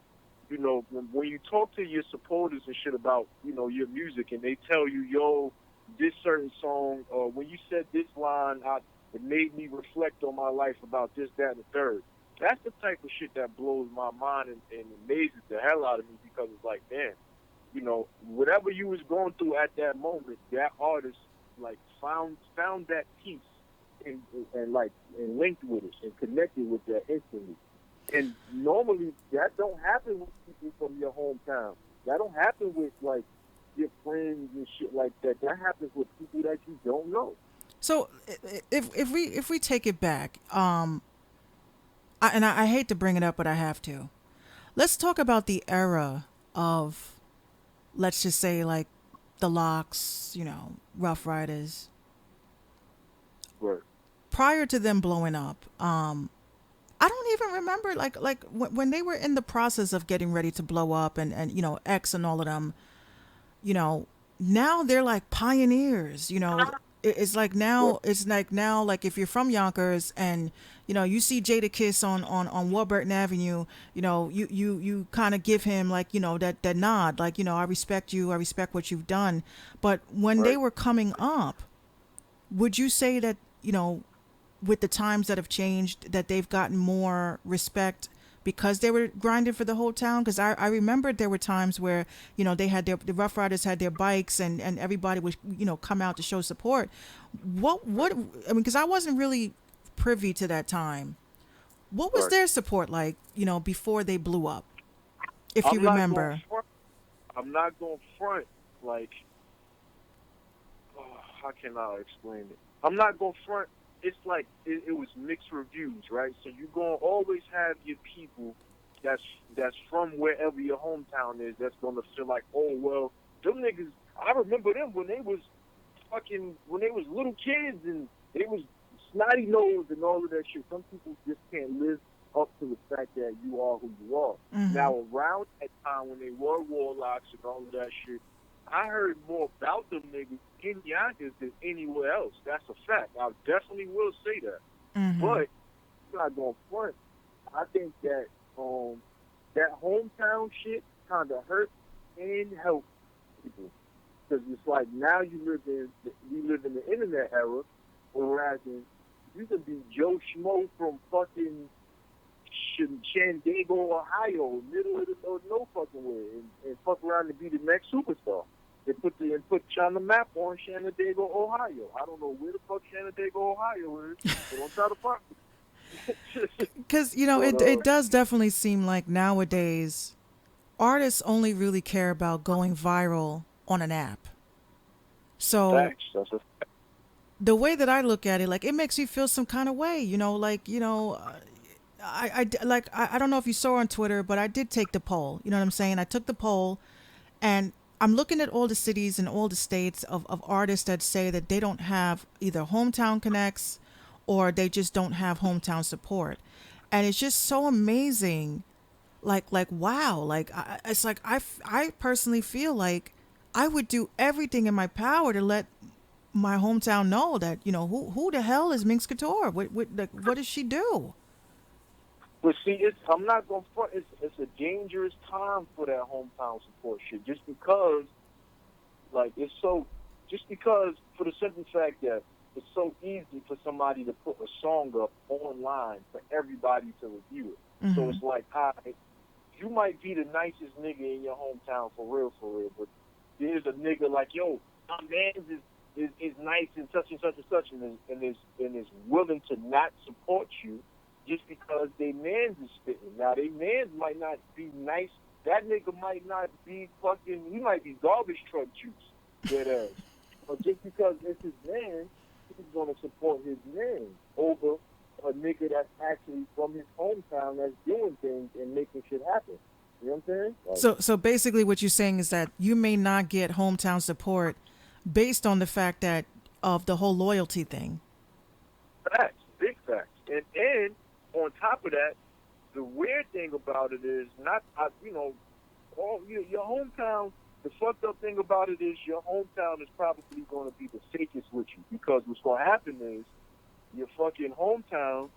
when you talk to your supporters and shit about, your music and they tell you, yo, this certain song, or when you said this line, it made me reflect on my life about this, that, and the third. That's the type of shit that blows my mind and amazes the hell out of me because it's like, damn, whatever you was going through at that moment, that artist like found that piece and linked with it and connected with that instantly. And normally that don't happen with people from your hometown. That don't happen with like your friends and shit like that. That happens with people that you don't know.
So if we take it back, I hate to bring it up, but I have to. Let's talk about the era of, let's just say, like the Locks, Rough Riders.
Right.
Prior to them blowing up, I don't even remember like when they were in the process of getting ready to blow up and X and all of them, now they're like pioneers. It's like now like if you're from Yonkers and you see Jada Kiss on Warburton Avenue, you kind of give him like that nod, like I respect you, I respect what you've done. But when they were coming up, would you say that with the times that have changed, that they've gotten more respect because they were grinding for the whole town? Because I remember there were times where they had the Rough Riders had their bikes and everybody would come out to show support. What I mean, because I wasn't really privy to that time. What was their support like before they blew up, if you remember?
I'm not going to front like, how can I explain it? I'm not going to front. It's like it was mixed reviews, right? So you're going to always have your people that's from wherever your hometown is that's going to feel like, oh, well, them niggas, I remember them when they was little kids and they was snotty nosed and all of that shit. Some people just can't live up to the fact that you are who you are.
Mm-hmm.
Now, around that time when they were warlocks and all of that shit, I heard more about them niggas in Yonkers than anywhere else. That's a fact. I definitely will say that.
Mm-hmm.
But I'm not going front. I think that that hometown shit kind of hurt and helped people because it's like now we live in the internet era, whereas you could be Joe Schmo from fucking Shenandoah, Ohio, middle of no fucking way, and fuck around to be the next superstar. They put you on the map on Shenandoah, Ohio. I don't know where the fuck Shenandoah, Ohio is, but don't try to find it.
Because it does definitely seem like nowadays artists only really care about going viral on an app. So
Thanks. That's a fact.
The way that I look at it, like it makes you feel some kind of way, I don't know if you saw on Twitter, but I did take the poll. You know what I'm saying? I took the poll, and I'm looking at all the cities and all the states of artists that say that they don't have either hometown connects or they just don't have hometown support. And it's just so amazing. Like wow. Like, it's like I personally feel like I would do everything in my power to let my hometown know that, who the hell is Minx Couture? What does she do?
But see, I'm not going to front. It's a dangerous time for that hometown support shit. Just because for the simple fact that it's so easy for somebody to put a song up online for everybody to review it. So
Mm-hmm.
it's like, you might be the nicest nigga in your hometown for real, but there's a nigga like, yo, my man's is nice and such, and is willing to not support you just because they man's is spitting. Now, they man's might not be nice. That nigga might not be fucking, he might be garbage truck juice, dead ass. But just because it's his man, he's going to support his man over a nigga that's actually from his hometown that's doing things and making shit happen. You know what I'm saying? Like,
So basically, what you're saying is that you may not get hometown support based on the fact that of the whole loyalty thing.
facts, big facts. And on top of that, the weird thing about it is not, all your hometown. The fucked up thing about it is your hometown is probably going to be the fakest with you because what's going to happen is your fucking hometown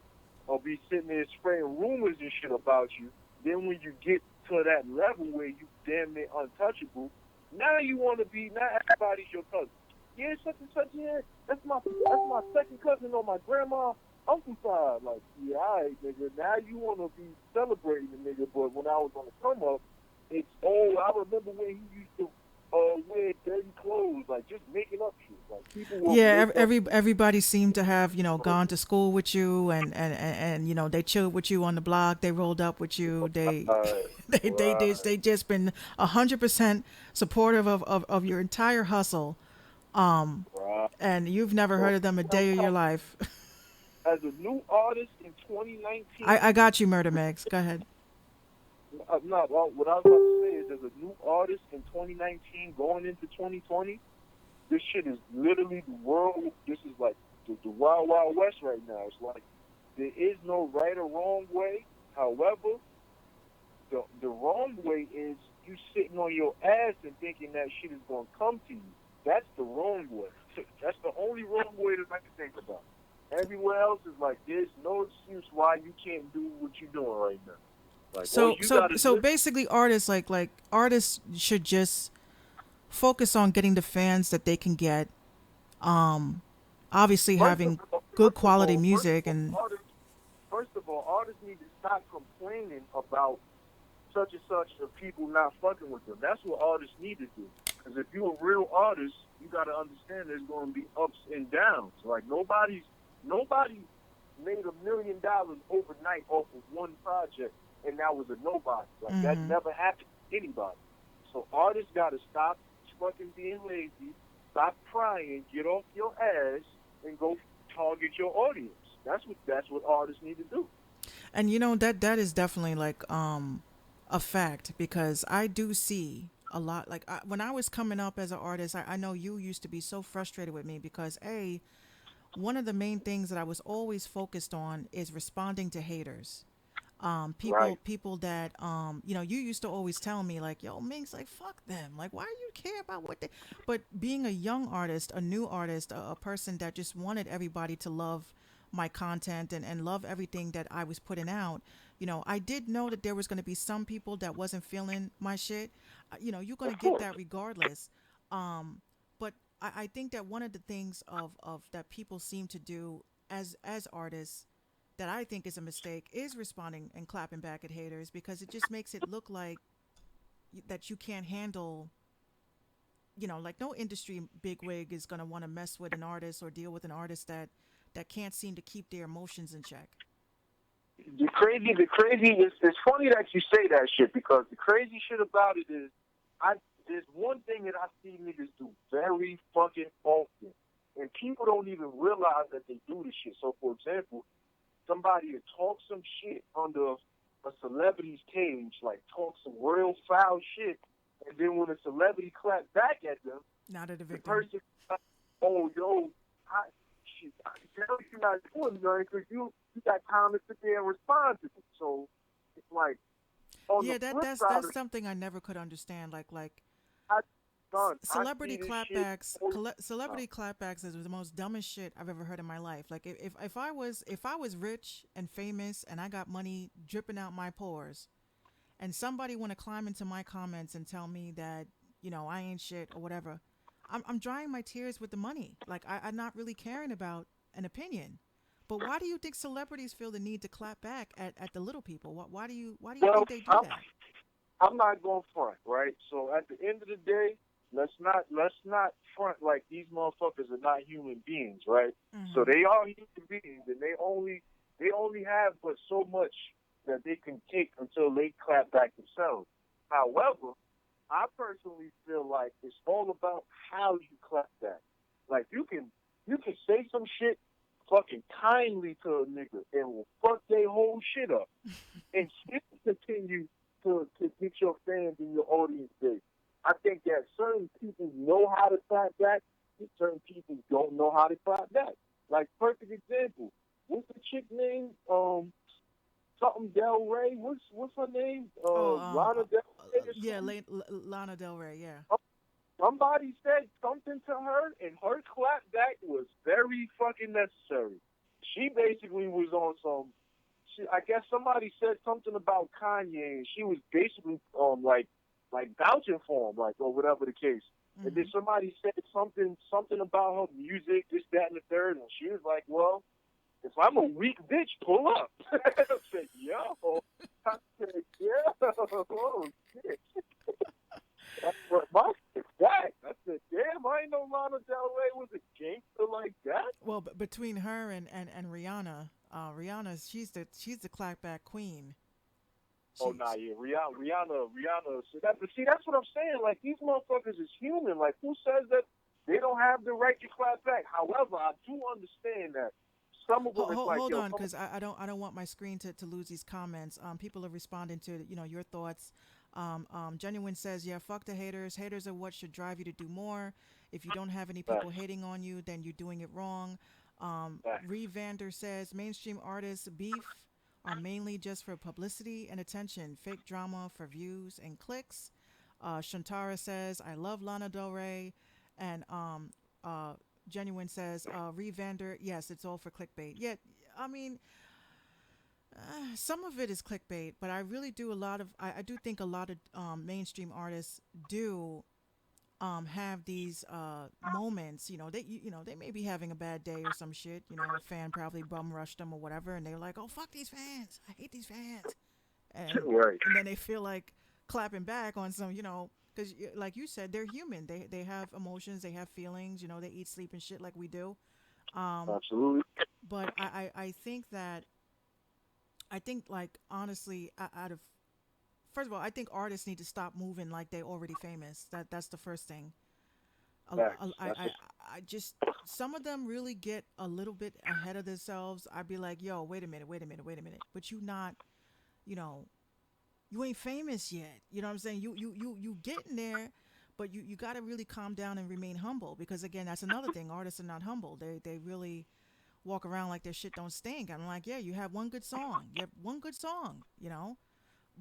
will be sitting there spraying rumors and shit about you. Then when you get to that level where you damn near untouchable, now you want to be, now everybody's your cousin. Yeah, such and such, yeah, that's my second cousin on my grandma uncle side. Like, yeah, all right, nigga. Now you want to be celebrating the nigga, but when I was on the come up, it's, I remember when he used to wear dirty clothes, like just making up shit. Like people will
Yeah,
make up.
everybody seemed to have gone to school with you, and they chilled with you on the block. They rolled up with you. They
Right,
they just been 100% supportive of your entire hustle.
right.
And you've never heard
So,
of them a day of your life.
as a new artist in 2019,
I got you, Murder Megs. Go ahead.
no, what I was about to say is, as a new artist in 2019 going into 2020, this shit is literally the world. This is like the wild, wild west right now. It's like there is no right or wrong way. However, the wrong way is you sitting on your ass and thinking that shit is gonna come to you. That's the wrong way. That's the only wrong way that I can think about. Everywhere else is like there's no excuse why you can't do what you're doing right now. Like all
So
you
so
gotta
so
do.
basically, artists like artists should just focus on getting the fans that they can get. Obviously,
First of
having
all,
good
first of
quality
all, first of
music
all,
and
artists, first of all, artists need to stop complaining about such and such of people not fucking with them. That's what artists need to do. Because if you're a real artist, you got to understand there's going to be ups and downs. Like nobody made $1 million overnight off of one project, and that was a nobody. Like that
hmm
never happened to anybody. So artists got to stop fucking being lazy, stop crying, get off your ass, and go target your audience. That's what artists need to do.
and that is definitely like a fact because I do see a lot like when I was coming up as an artist, I know you used to be so frustrated with me because one of the main things that I was always focused on is responding to haters.
Right.
People that you used to always tell me like, yo, Minx, like fuck them, like why do you care about what they, but being a young artist, a new artist, a person that just wanted everybody to love my content and love everything that I was putting out, I did know that there was going to be some people that wasn't feeling my shit. You're going
Of
to get
course.
that regardless. But I think that one of the things of that people seem to do as artists that I think is a mistake is responding and clapping back at haters because it just makes it look like that you can't handle, like no industry bigwig is going to want to mess with an artist or deal with an artist that can't seem to keep their emotions in check.
The crazy is it's funny that you say that shit because the crazy shit about it is I there's one thing that I see niggas do very fucking often. And people don't even realize that they do this shit. So for example, somebody will talk some shit under a celebrity's cage, like talk some real foul shit, and then when a celebrity claps back at them,
Not at a
the
victim.
person, oh yo, I can tell you're not doing nothing because you got time to sit there and respond to it. So it's like on the
Yeah, that
flip
that's
side
that's
of
something I never could understand. Like
I, son, I
celebrity
see this shit
clapbacks,
all the time.
celebrity clapbacks is the most dumbest shit I've ever heard in my life. Like if I was rich and famous and I got money dripping out my pores, and somebody want to climb into my comments and tell me that I ain't shit or whatever, I'm drying my tears with the money. Like I'm not really caring about an opinion. But why do you think celebrities feel the need to clap back at the little people? Why do you
Well,
think they do that?
I'm not going front, right? So at the end of the day, let's not front like these motherfuckers are not human beings, right? So
Hmm.
they are human beings, and they only have but so much that they can take until they clap back themselves. However, I personally feel like it's all about how you clap back. Like you can say some shit fucking kindly to a nigga and will fuck their whole shit up and still continue to get your fans and your audience base. I think that certain people know how to clap back, and certain people don't know how to clap back. Like perfect example, what's the chick name? Something Del Rey. What's her name?
Oh,
Lana Del Rey or
yeah,
something.
Lana Del Rey. Yeah.
Somebody said something to her, and her clap back was very fucking necessary. She basically was on some. I guess somebody said something about Kanye, and she was basically like vouching for him, like or whatever the case. And then
Hmm.
somebody said something about her music, this, that, and the third, and she was like, "Well, if I'm a weak bitch, pull up." I said, "Yo," I said, "Yeah, oh shit." That's what my shit back. I said, "Damn, I ain't know Lana Del Rey was a gangster like that."
Well, between her and Rihanna, Rihanna, she's the clapback queen.
Oh
She,
nah, yeah, Rihanna. So but see, that's what I'm saying. Like these motherfuckers is human. Like who says that they don't have the right to clap back? However, I do understand that some of them it's like,
hold
yo,
on,
come
because I don't want my screen to lose these comments. People are responding to your thoughts. Genuine says, yeah, fuck the haters. Haters are what should drive you to do more. If you don't have any
back,
people hating on you, then you're doing it wrong.
back.
Revander says mainstream artists beef are mainly just for publicity and attention, fake drama for views and clicks. Shantara says, I love Lana Del Rey. And uh, Genuine says, Revander, yes, it's all for clickbait. Yeah, I mean, some of it is clickbait, but I really do a lot of, I do think a lot of mainstream artists do have these moments. They may be having a bad day or some shit. A fan probably bum rushed them or whatever, and they're like, "Oh fuck these fans! I hate these fans," and
Right.
and then they feel like clapping back on some, because like you said, they're human. They have emotions, they have feelings. They eat, sleep, and shit like we do.
Absolutely.
But I think that I think like honestly, out of first of all, I think artists need to stop moving like they already famous. That's the first thing.
Facts.
I,
That's
I, I just some of them really get a little bit ahead of themselves. I'd be like, yo, wait a minute, wait a minute, wait a minute. But you not, you know, you ain't famous yet. You know what I'm saying? You getting there, but you got to really calm down and remain humble because again, that's another thing. Artists are not humble. They really walk around like their shit don't stink. I'm like, yeah, you have one good song. You have one good song.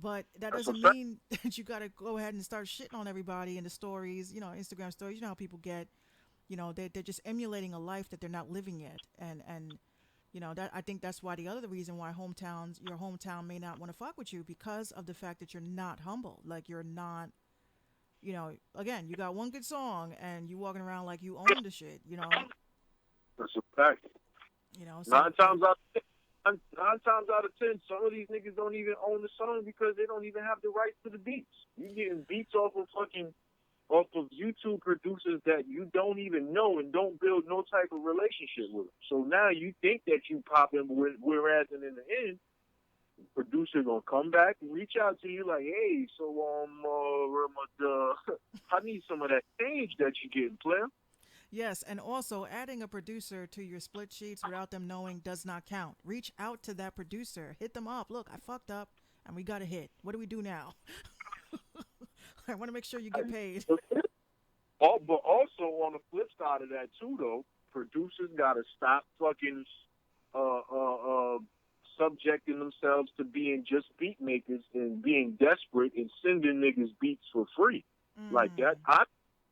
But that
that's a
doesn't
fact.
mean that you got to go ahead and start shitting on everybody in the stories, Instagram stories. You know how people get, they're just emulating a life that they're not living yet. And that I think that's why the other reason why your hometown may not want to fuck with you because of the fact that you're not humble. Like you're not, again, you got one good song and you walking around like you own the shit.
That's a fact.
So
Nine times out of 9 times out of 10, some of these niggas don't even own the song because they don't even have the rights to the beats. You getting beats off of YouTube producers that you don't even know and don't build no type of relationship with. So now you think that you popping, whereas in the end, producer gonna come back and reach out to you like, hey, so I need some of that change that you getting, player.
yes, and also adding a producer to your split sheets without them knowing does not count. Reach out to that producer, hit them up. Look, I fucked up, and we got a hit. What do we do now? I want to make sure you get paid.
But also on the flip side of that too, though, producers gotta stop fucking uh, uh, uh, subjecting themselves to being just beat makers and being desperate and sending niggas beats for free like that. I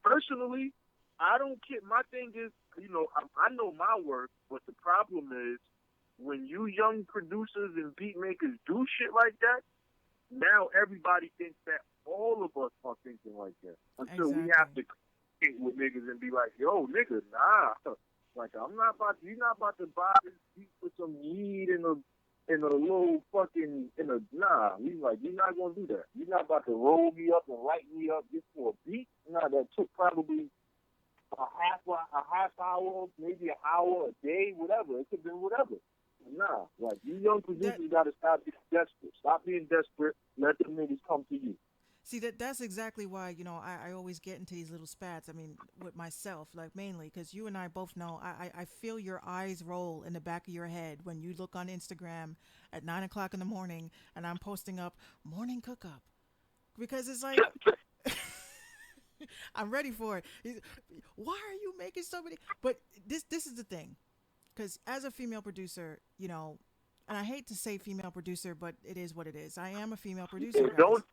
personally, I don't care. My thing is, I know my work, but the problem is when you young producers and beat makers do shit like that. Now everybody thinks that all of us are thinking like that until we have
Exactly.
to communicate with niggas and be like, yo, nigga, nah. Like, I'm not about to, you're not about to buy this beat with some weed in a little fucking, nah. He's like, you're not going to do that. You're not about to roll me up and light me up just for a beat. Nah, that took probably a half hour, maybe an hour a day, whatever. It could have been whatever. Nah, like, you young producers got to stop being desperate. Stop being desperate. Let them niggas come to you.
See, that's exactly why, I always get into these little spats. I mean, with myself, like, mainly because you and I both know I feel your eyes roll in the back of your head when you look on Instagram at 9 o'clock in the morning and I'm posting up morning cook up, because it's like I'm ready for it. Why are you making so many? But this is the thing, because as a female producer, and I hate to say female producer, but it is what it is. I am a female producer,
And
guys.
don't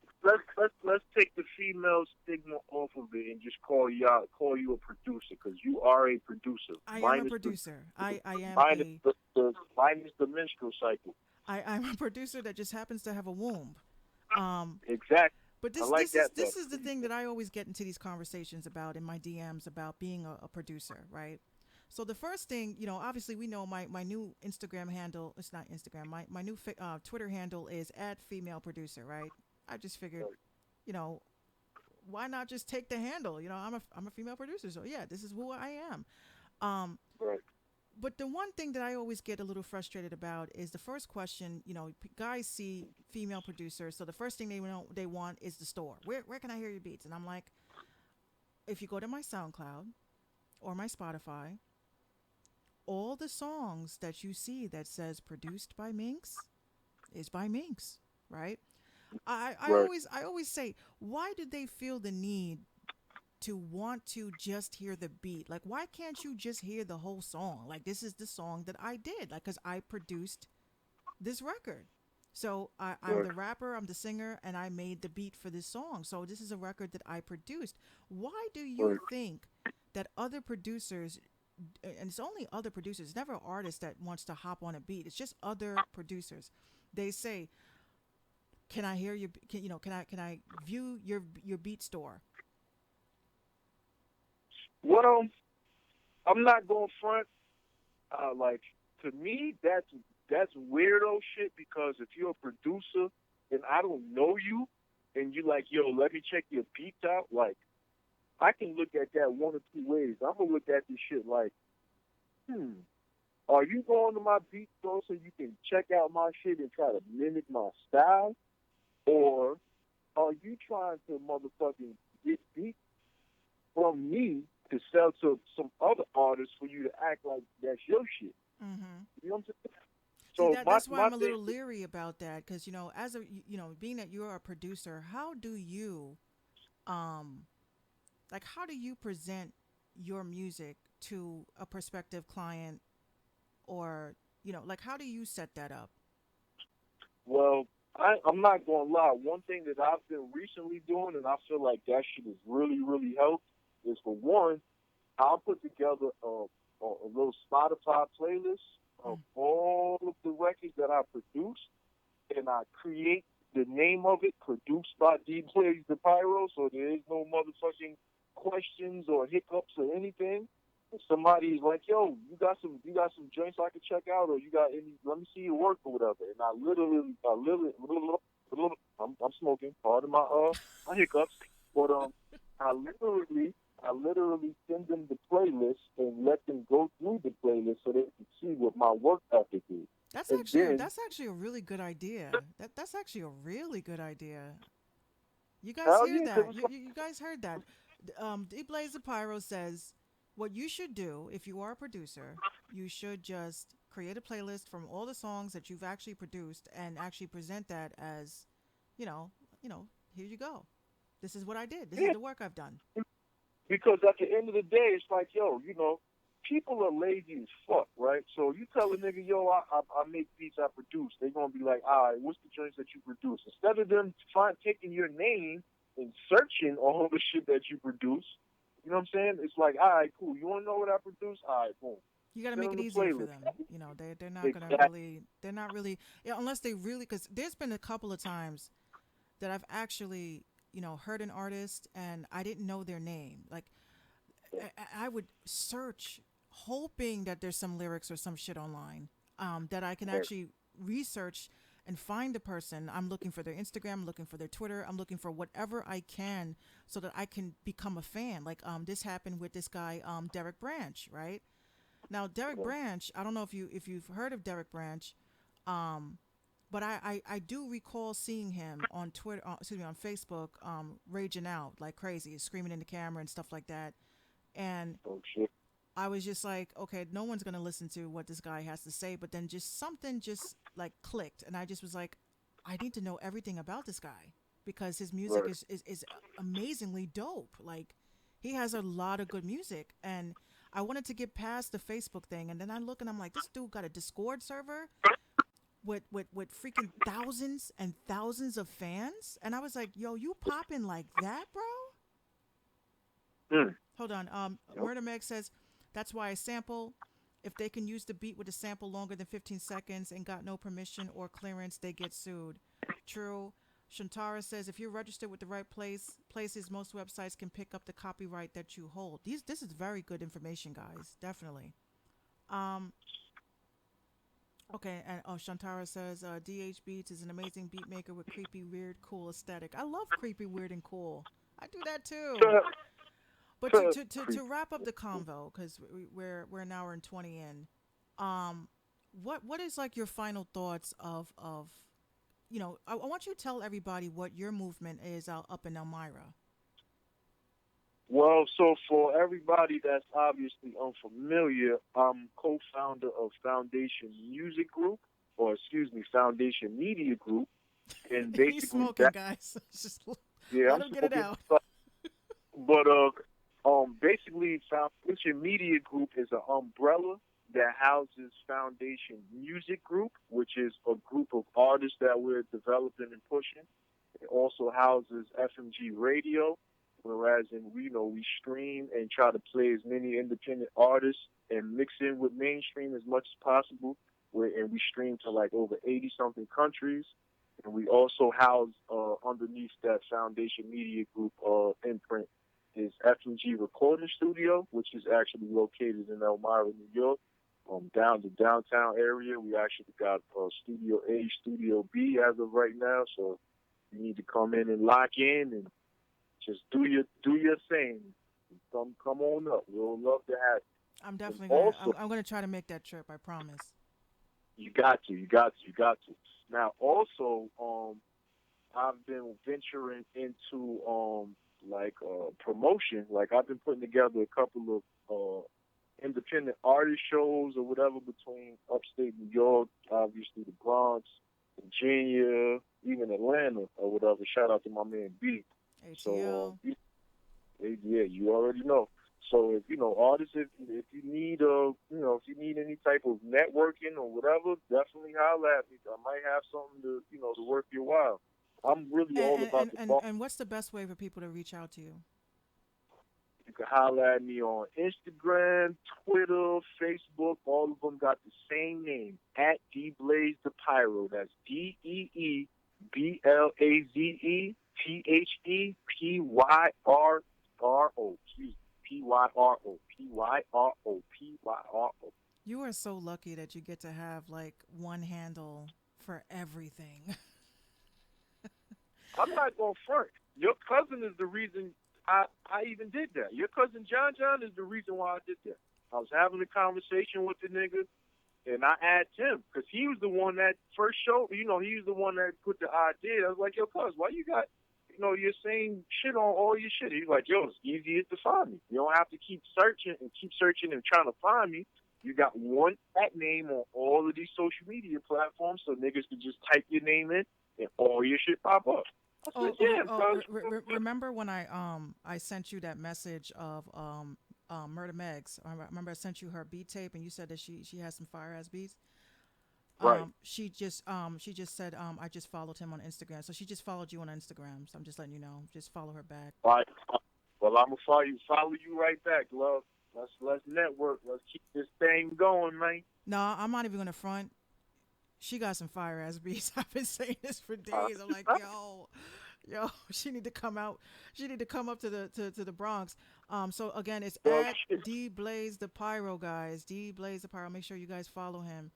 let's take the female stigma off of it and just call you a producer, because you are a producer.
I am a producer. I am
Minus
a
minus the menstrual cycle.
I'm a producer that just happens to have a womb.
Exactly.
But
I like that.
this is the thing that I always get into these conversations about in my DMs about being a producer, right? So the first thing, obviously we know my new Instagram handle. It's not Instagram. My new Twitter handle is @female producer, right? I just figured, you know, why not just take the handle? I'm a female producer, so yeah, this is who I am. Um,
Right.
but the one thing that I always get a little frustrated about is the first question. Guys see female producer, so the first thing they want is the store. Where can I hear your beats? And I'm like, if you go to my SoundCloud or my Spotify, all the songs that you see that says produced by Minx is by Minx, right?
Right.
I always say, why do they feel the need to want to just hear the beat? Like, why can't you just hear the whole song? Like, this is the song that I did, like, because I produced this record. So I'm
Right.
the rapper, I'm the singer, and I made the beat for this song. So this is a record that I produced. Why do you
Right.
think that other producers, and it's only other producers, it's never an artist that wants to hop on a beat, it's just other producers. They say, can I hear your, can I view your beat store?
Well, I'm not going front. Like, to me, that's weirdo shit, because if you're a producer and I don't know you and you like, yo, let me check your beats out, like, I can look at that one or two ways. I'm gonna look at this shit like, are you going to my beat store so you can check out my shit and try to mimic my style? Or are you trying to motherfucking get beats from me to sell to some other artists for you to act like that's your shit?
Mm-hmm.
You know what I'm saying?
See,
So
that's why
my
I'm a little
thing,
leery about that, because as a being that you're a producer, how do you um how do you present your music to a prospective client, or how do you set that up?
well, I'm not gonna lie. One thing that I've been recently doing, and I feel like that shit has really, really helped, is, for one, I'll put together a little Spotify playlist of all of the records that I produced, and I create the name of it, produced by D Blaze the Pyro, so there is no motherfucking questions or hiccups or anything. If somebody's like, yo, you got some joints I can check out, or you got any, let me see your work or whatever. And I literally I'm smoking, pardon my hiccups. But I literally send them the playlist and let them go through the playlist so they can see what my work ethic is. And then,
That's actually a really good idea. That's actually a really good idea. You guys
hell
hear
yeah,
that?
'cause
You guys heard that? D Blaze the Pyro says what you should do if you are a producer, you should just create a playlist from all the songs that you've actually produced and actually present that as, you know, here you go. This is what I did. This is
yeah,
the work I've done.
because at the end of the day, it's like, yo, people are lazy as fuck, right? So you tell a nigga, yo, I make beats, I produce. They're going to be like, all right, what's the joints that you produce? Instead of them taking your name and searching all the shit that you produce, you know what I'm saying? It's like, all right, cool. You want to know what I produce? All right, boom.
You got to
Send
make
them
it
the
easier for
playlist.
them. They're not gonna
Exactly.
really. They're not really. Yeah, unless they really. Because there's been a couple of times that I've actually heard an artist and I didn't know their name. Like, I would search, hoping that there's some lyrics or some shit online that I can
Right.
actually research and find the person. I'm looking for their Instagram, I'm looking for their Twitter, I'm looking for whatever I can so that I can become a fan. Like this happened with this guy Derek Branch, right? Now Derek
Okay.
Branch, I don't know if you've heard of Derek Branch, but I do recall seeing him on Twitter, excuse me, on Facebook, raging out like crazy, screaming in the camera and stuff like that. And
Oh shit.
I was just like, okay, no one's gonna listen to what this guy has to say. But then just something just like clicked, and I just was like, I need to know everything about this guy because his music
Right.
is amazingly dope. Like he has a lot of good music, and I wanted to get past the Facebook thing, and then I look and I'm like, this dude got a Discord server with freaking thousands and thousands of fans, and I was like, yo, you popping like that, bro?
Mm.
Hold on.
Yep.
Murder Meg says that's why I sample. If they can use the beat with a sample longer than 15 seconds and got no permission or clearance, they get sued. True. Shantara says if you're registered with the right places, most websites can pick up the copyright that you hold. This is very good information, guys. Definitely. Um. Okay, and Shantara says DH Beats is an amazing beat maker with creepy, weird, cool aesthetic. I love creepy, weird, and cool. I do that too. But to wrap up the convo, because we're an hour and 20 in, what is like your final thoughts of I want you to tell everybody what your movement is out up in Elmira.
Well, so for everybody that's obviously unfamiliar, I'm co-founder of Foundation Music Group, or excuse me, Foundation Media Group, and
He's
basically
smoking,
that,
guys. Just
yeah,
let
I'm
him get it
smoking.
out.
But basically, Foundation Media Group is an umbrella that houses Foundation Music Group, which is a group of artists that we're developing and pushing. It also houses FMG Radio, whereas we stream and try to play as many independent artists and mix in with mainstream as much as possible. And we stream to like over 80 something countries. And we also house underneath that Foundation Media Group imprint is FMG Recording Studio, which is actually located in Elmira, New York. Down the downtown area, we actually got Studio A, Studio B as of right now. So you need to come in and lock in and just do your thing. Come on up. We'll love to have
I'm
you. And
definitely gonna.
also,
I'm gonna try to make that trip. I promise.
you got to. Now, also, I've been venturing into promotion. Like I've been putting together a couple of independent artist shows or whatever between upstate New York, obviously the Bronx, Virginia, even Atlanta or whatever. Shout out to my man B. So,
ATL.
yeah, you already know. So if artists, if you need if you need any type of networking or whatever, definitely holler at me. I might have something to worth your while. I'm really all
And,
about
and,
the
and,
ball.
and what's the best way for people to reach out to you?
You can holler at me on Instagram, Twitter, Facebook. All of them got the same name, at DBlaze the Pyro. That's DEEBLAZETHEPYRO. Excuse me, PYRO. PYRO.
You are so lucky that you get to have like one handle for everything.
I'm not going to front. Your cousin is the reason I even did that. Your cousin John is the reason why I did that. I was having a conversation with the nigga, and I asked him, because he was the one that first showed, he was the one that put the idea. I was like, yo, cuz, why you got, your same shit on all your shit? He's like, yo, it's easier to find me. You don't have to keep searching and trying to find me. You got one at name on all of these social media platforms, so niggas can just type your name in, and all your shit pop up. I said, yeah, cuz.
Remember when I sent you that message of Murder Megs? I remember I sent you her beat tape, and you said that she has some fire ass beats.
Right.
She just said I just followed him on Instagram, so she just followed you on Instagram. So I'm just letting you know, just follow her back.
All right. Well, I'm gonna follow you right back, love. Let's network. Let's keep this thing going, man.
No, I'm not even gonna front. She got some fire ass beats. I've been saying this for days. I'm like, yo, Yo, she need to come out. She need to come up to the Bronx. So again, it's
Well,
at
shit.
D Blaze the Pyro, guys. D Blaze the Pyro. Make sure you guys follow him.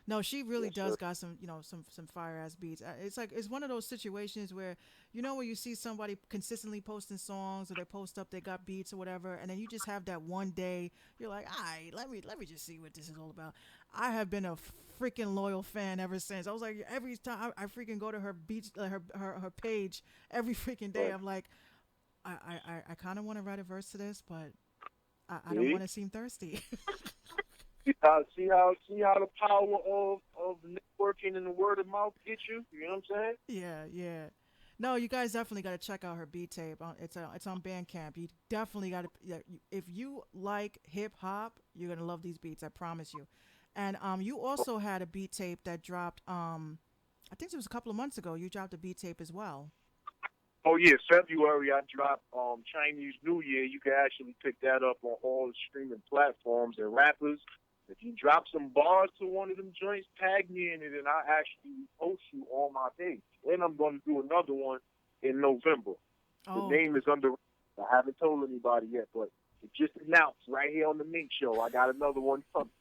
No, she really
Yes,
does
sir.
got some, some fire ass beats. It's like it's one of those situations where where you see somebody consistently posting songs or they post up they got beats or whatever, and then you just have that one day you're like, all right, let me just see what this is all about. I have been a freaking loyal fan ever since. I was like, every time I freaking go to her beats, her page every freaking day.
Right.
I'm like, I kind of want to write a verse to this, but I don't
See?
want to seem thirsty.
See how the power of networking and the word of mouth get you. You know what I'm saying?
Yeah, yeah. No, you guys definitely got to check out her beat tape. It's on Bandcamp. You definitely got to. Yeah, if you like hip hop, you're gonna love these beats. I promise you. And you also had a beat tape that dropped. I think it was a couple of months ago. You dropped a beat tape as well.
Oh yeah, February I dropped Chinese New Year. You can actually pick that up on all the streaming platforms and rappers. If you drop some bars to one of them joints, tag me in it, and I actually post you on my page. And I'm going to do another one in November. The
Oh,
name is under. I haven't told anybody yet, but it just announced right here on the Minx Show. I got another one coming.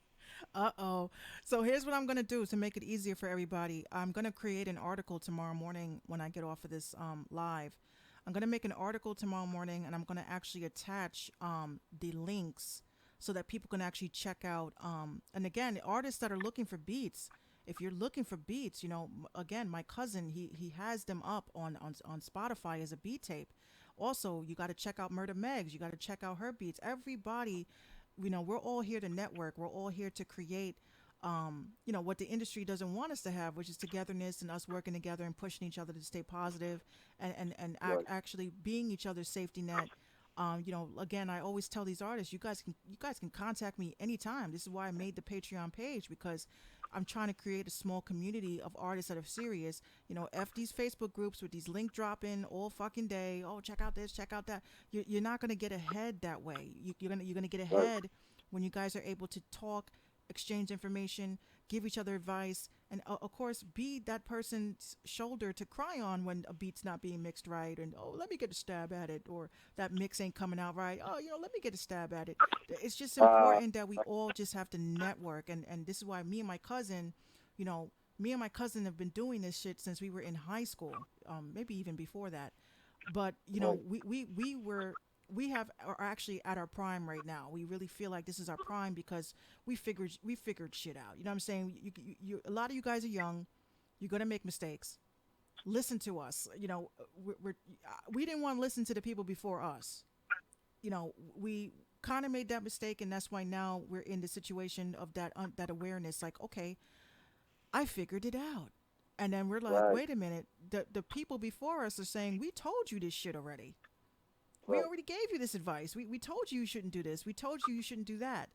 uh-oh. So here's what I'm going to do to make it easier for everybody. I'm going to create an article tomorrow morning when I get off of this live. I'm going to make an article tomorrow morning and I'm going to actually attach the links so that people can actually check out. And again, artists that are looking for beats, if you're looking for beats, again, my cousin, he has them up on Spotify as a beat tape. Also, you got to check out Murder Megs. You got to check out her beats. Everybody, we're all here to network. We're all here to create, what the industry doesn't want us to have, which is togetherness and us working together and pushing each other to stay positive and
Right.
actually being each other's safety net. Again, I always tell these artists, you guys can contact me anytime. This is why I made the Patreon page because I'm trying to create a small community of artists that are serious. F these Facebook groups with these link dropping all fucking day. Oh, check out this, check out that. You're not gonna get ahead that way. You're gonna get
Right.
ahead when you guys are able to talk, exchange information, give each other advice, and of course, be that person's shoulder to cry on when a beat's not being mixed right, and oh, let me get a stab at it, or that mix ain't coming out right. Oh, let me get a stab at it. It's just
Uh,
important that we all just have to network, and this is why me and my cousin, you know, me and my cousin have been doing this shit since we were in high school, maybe even before that. But
right.
we are actually at our prime right now. We really feel like this is our prime because we figured shit out. You know what I'm saying? A lot of you guys are young. You're gonna make mistakes. Listen to us. We didn't want to listen to the people before us. We kind of made that mistake, and that's why now we're in the situation of that awareness. Like, okay, I figured it out. And then we're like,
Right.
wait a minute. The people before us are saying, we told you this shit already. We
Right.
already gave you this advice. We told you you shouldn't do this. We told you you shouldn't do that.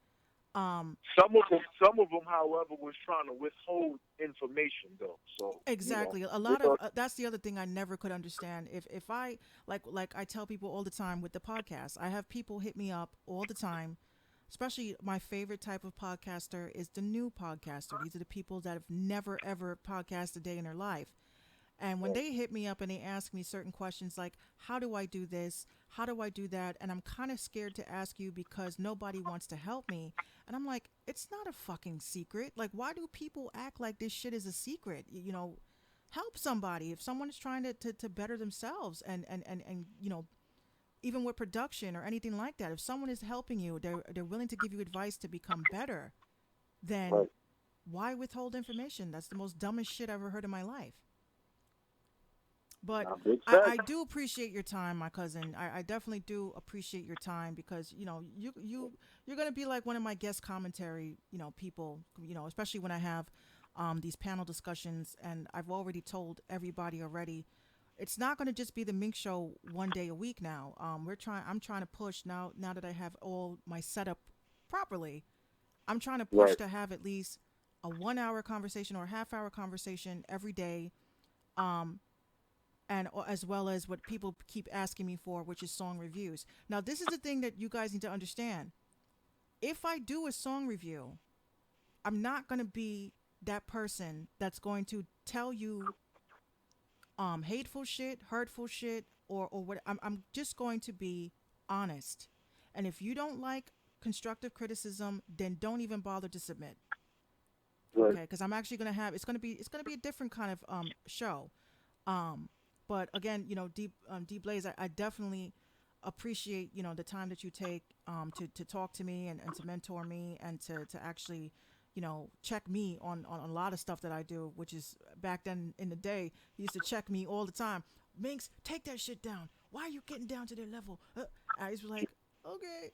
Some of them, however, was trying to withhold information though. So
Exactly. A
they
lot of
thought,
that's the other thing I never could understand. If I like I tell people all the time with the podcast, I have people hit me up all the time. Especially my favorite type of podcaster is the new podcaster. These are the people that have never ever podcasted a day in their life. And when they hit me up and they ask me certain questions like, how do I do this? How do I do that? And I'm kind of scared to ask you because nobody wants to help me. And I'm like, it's not a fucking secret. Like, why do people act like this shit is a secret? Help somebody. If someone is trying to better themselves and even with production or anything like that, if someone is helping you, they're willing to give you advice to become better, then
right.
why withhold information? That's the most dumbest shit I've ever heard in my life. But
Now, big
I
facts.
do appreciate your time, my cousin. I definitely do appreciate your time because you're gonna be like one of my guest commentary people, especially when I have these panel discussions, and I've already told everybody already. It's not going to just be the Mink show one day a week now. I'm trying to push now that I have all my setup properly. I'm trying to push
Right.
to have at least a 1 hour conversation or a half hour conversation every day, and as well as what people keep asking me for, which is song reviews. Now, this is the thing that you guys need to understand. If I do a song review, I'm not going to be that person that's going to tell you hateful shit, hurtful shit, or what. I'm just going to be honest. And if you don't like constructive criticism, then don't even bother to submit.
Right.
Okay, because I'm actually gonna have it's gonna be a different kind of show. Um, but again, D Blaze, I definitely appreciate the time that you take to talk to me and to mentor me and to actually check me on a lot of stuff that I do, which is back then in the day, he used to check me all the time. Minx, take that shit down. Why are you getting down to their level? I was like, okay.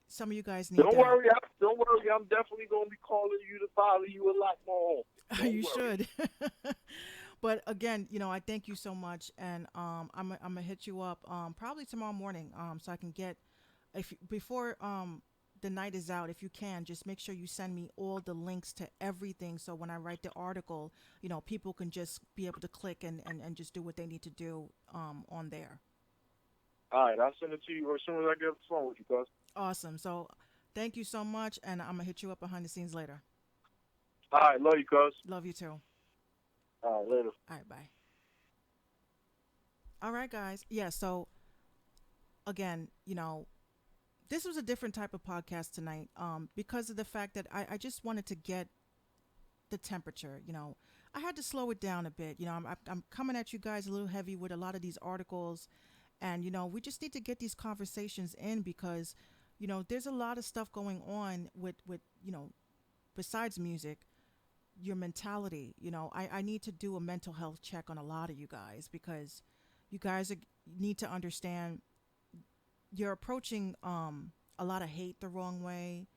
Some of you guys need
Don't
that.
worry, don't worry. I'm definitely gonna be calling you to follow you a lot more. Don't
You
worry.
should. But again, I thank you so much, and I'm gonna hit you up probably tomorrow morning so I can get if before the night is out, if you can just make sure you send me all the links to everything, so when I write the article, people can just be able to click and just do what they need to do on there.
All right, I'll send it to you as soon as I get off the phone with you, cuz.
Awesome. So thank you so much, and I'm gonna hit you up behind the scenes later.
All right, love you, cuz.
Love you too.
All right, later.
All right, bye. All right, guys. Yeah. So again, this was a different type of podcast tonight because of the fact that I just wanted to get the temperature. I had to slow it down a bit. I'm coming at you guys a little heavy with a lot of these articles, and we just need to get these conversations in because there's a lot of stuff going on with besides music, your mentality. I need to do a mental health check on a lot of you guys because you guys need to understand you're approaching a lot of hate the wrong way.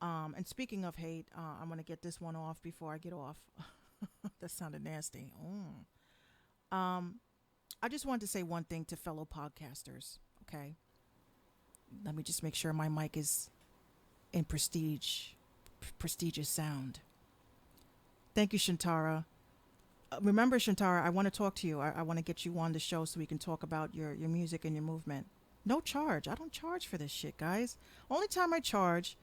And speaking of hate, I'm gonna get this one off before I get off. That sounded nasty. I just wanted to say one thing to fellow podcasters. Okay, let me just make sure my mic is in prestigious sound. Thank you, Shantara. Remember, Shantara, I want to talk to you. I want to get you on the show so we can talk about your music and your movement. No charge. I don't charge for this shit, guys. Only time I charge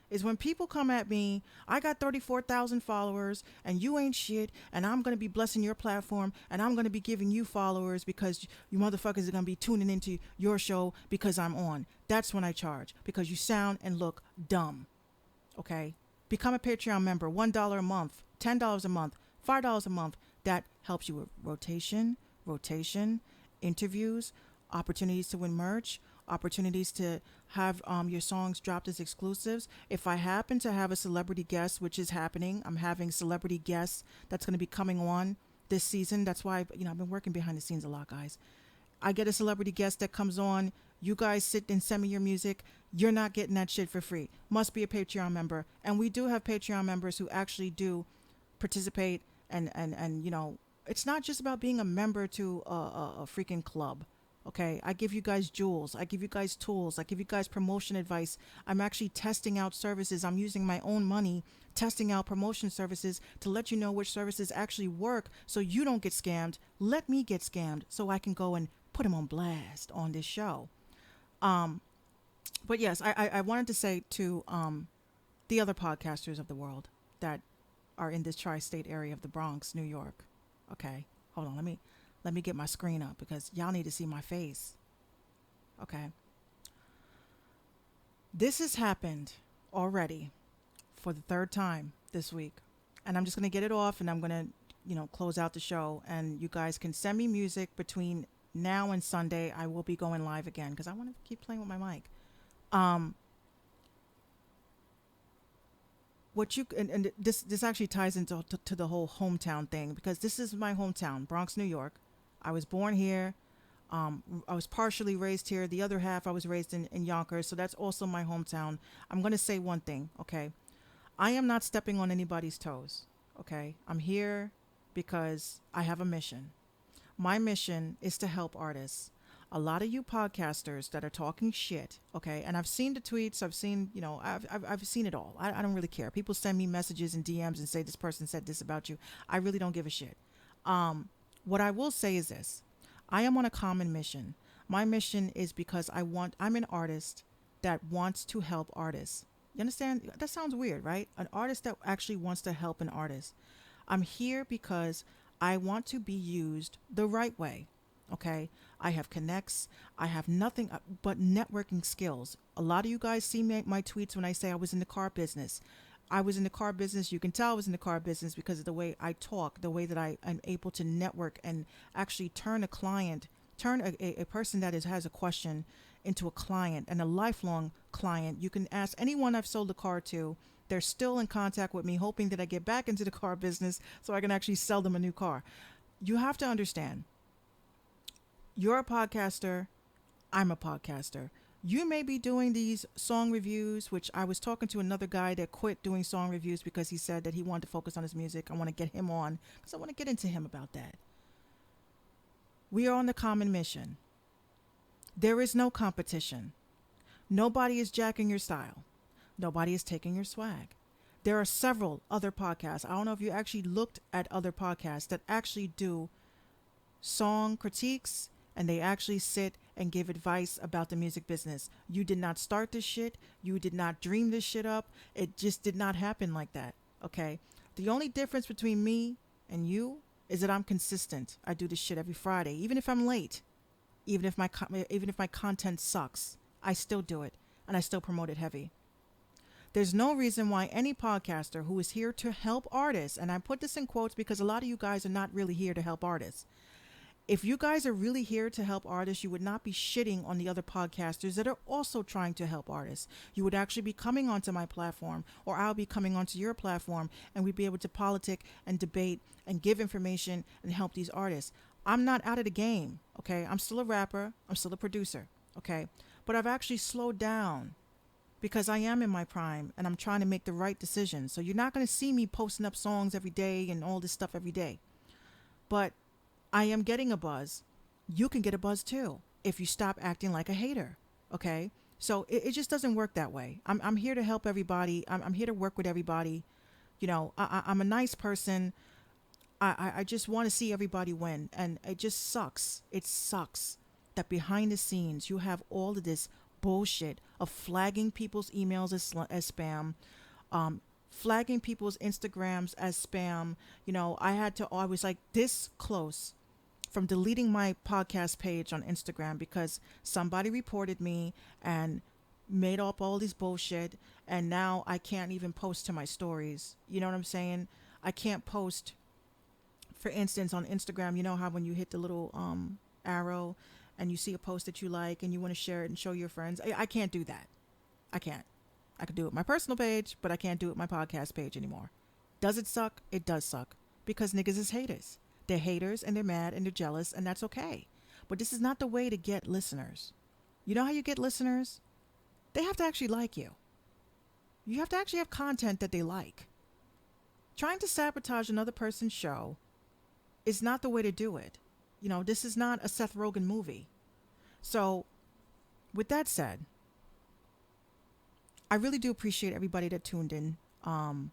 is when people come at me. I got 34,000 followers and you ain't shit, and I'm going to be blessing your platform and I'm going to be giving you followers because you motherfuckers are going to be tuning into your show because I'm on. That's when I charge because you sound and look dumb. Okay? Become a Patreon member. $1 a month, $10 a month, $5 a month. That helps you with rotation, interviews, opportunities to win merch, opportunities to have your songs dropped as exclusives. If I happen to have a celebrity guest, which is happening, I'm having celebrity guests that's going to be coming on this season. That's why I've been working behind the scenes a lot, guys. I get a celebrity guest that comes on. You guys sit and send me your music. You're not getting that shit for free. Must be a Patreon member. And we do have Patreon members who actually do participate and it's not just about being a member to a freaking club. Okay, I give you guys jewels, I give you guys tools, I give you guys promotion advice. I'm actually testing out services. I'm using my own money testing out promotion services to let you know which services actually work so you don't get scammed. Let me get scammed so I can go and put them on blast on this show. But yes, I wanted to say to the other podcasters of the world that are in this tri-state area of the Bronx, New York. Okay, hold on, let me get my screen up because y'all need to see my face. Okay. This has happened already for the third time this week. And I'm just going to get it off and I'm going to, close out the show. And you guys can send me music between now and Sunday. I will be going live again because I want to keep playing with my mic. What you and this actually ties into to the whole hometown thing because this is my hometown, Bronx, New York. I was born here. I was partially raised here. The other half I was raised in Yonkers, so that's also my hometown. I'm going to say one thing, okay? I am not stepping on anybody's toes, okay? I'm here because I have a mission. My mission is to help artists. A lot of you podcasters that are talking shit, okay? And I've seen the tweets. I've seen, I've seen it all. I don't really care. People send me messages and DMs and say this person said this about you. I really don't give a shit. What I will say is this. I am on a common mission. My mission is because I'm an artist that wants to help artists. You understand? That sounds weird, right? An artist that actually wants to help an artist. I'm here because I want to be used the right way. Okay. I have connects. I have nothing but networking skills. A lot of you guys see my tweets when I say I was in the car business. I was in the car business. You can tell I was in the car business because of the way I talk, the way that I am able to network and actually turn a client, turn a person that has a question into a client and a lifelong client. You can ask anyone I've sold a car to. They're still in contact with me, hoping that I get back into the car business so I can actually sell them a new car. You have to understand, you're a podcaster. I'm a podcaster. You may be doing these song reviews, which I was talking to another guy that quit doing song reviews because he said that he wanted to focus on his music. I want to get him on because I want to get into him about that. We are on the common mission. There is no competition. Nobody is jacking your style. Nobody is taking your swag. There are several other podcasts. I don't know if you actually looked at other podcasts that actually do song critiques and they actually sit and give advice about the music business. You did not start this shit. You did not dream this shit up. It just did not happen like that. Okay? The only difference between me and you is that I'm consistent. I do this shit every Friday, even if I'm late, even if my content sucks. I still do it and I still promote it heavy. There's no reason why any podcaster who is here to help artists, and I put this in quotes because a lot of you guys are not really here to help artists. If you guys are really here to help artists, you would not be shitting on the other podcasters that are also trying to help artists. You would actually be coming onto my platform, or I'll be coming onto your platform, and we'd be able to politic and debate and give information and help these artists. I'm not out of the game, okay? I'm still a rapper. I'm still a producer, okay? But I've actually slowed down because I am in my prime and I'm trying to make the right decisions. So you're not going to see me posting up songs every day and all this stuff every day. But I am getting a buzz. You can get a buzz too if you stop acting like a hater. Okay? So it just doesn't work that way. I'm here to help everybody. I'm here to work with everybody. You know, I'm a nice person. I just want to see everybody win. And it just sucks. It sucks that behind the scenes you have all of this bullshit of flagging people's emails as spam, flagging people's Instagrams as spam. You know, I was like this close from deleting my podcast page on Instagram because somebody reported me and made up all this bullshit, and now I can't even post to my stories. You know what I'm saying? I can't post, for instance, on Instagram. You know how when you hit the little arrow and you see a post that you like and you want to share it and show your friends. I can't do that. I can't. I could do it with my personal page, but I can't do it with my podcast page anymore. Does it suck? It does suck. Because niggas is haters. They're haters and they're mad and they're jealous, and that's okay. But this is not the way to get listeners. You know how you get listeners? They have to actually like you. You have to actually have content that they like. Trying to sabotage another person's show is not the way to do it. You know, this is not a Seth Rogen movie. So, with that said, I really do appreciate everybody that tuned in. Wrong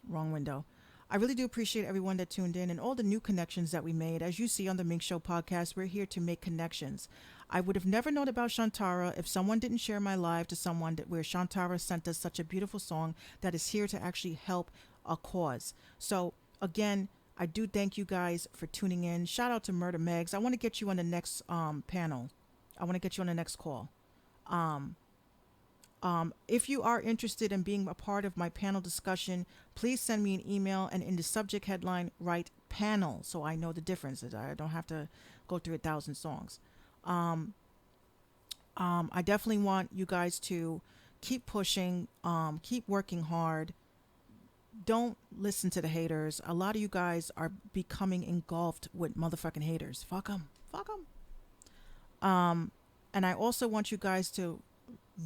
window. I really do appreciate everyone that tuned in and all the new connections that we made. As you see on the Minx Show podcast, we're here to make connections. I would have never known about Shantara if someone didn't share my live to someone where Shantara sent us such a beautiful song that is here to actually help a cause. So, again, I do thank you guys for tuning in. Shout out to Murder Megs. I want to get you on the next panel. I want to get you on the next call. If you are interested in being a part of my panel discussion, please send me an email and in the subject headline, write panel so I know the differences. I don't have to go through 1,000 songs. I definitely want you guys to keep pushing, keep working hard. Don't listen to the haters. A lot of you guys are becoming engulfed with motherfucking haters. Fuck them. Fuck them. And I also want you guys to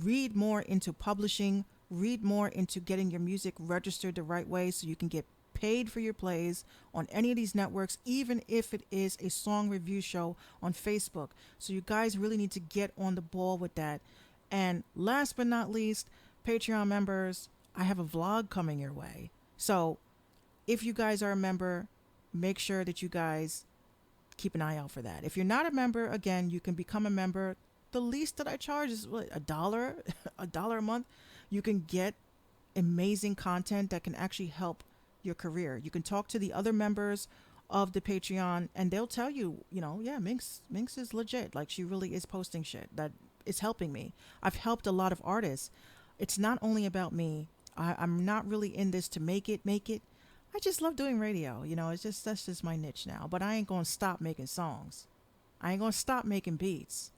read more into publishing, read more into getting your music registered the right way so you can get paid for your plays on any of these networks, even if it is a song review show on Facebook. So you guys really need to get on the ball with that. And last but not least, Patreon members, I have a vlog coming your way. So if you guys are a member, make sure that you guys keep an eye out for that. If you're not a member, again, you can become a member. The least that I charge is what, $1, $1 a month. You can get amazing content that can actually help your career. You can talk to the other members of the Patreon, and they'll tell you, you know, yeah, Minx is legit. Like she really is posting shit that is helping me. I've helped a lot of artists. It's not only about me. I'm not really in this to make it. I just love doing radio. You know, it's just that's just my niche now. But I ain't gonna stop making songs. I ain't gonna stop making beats.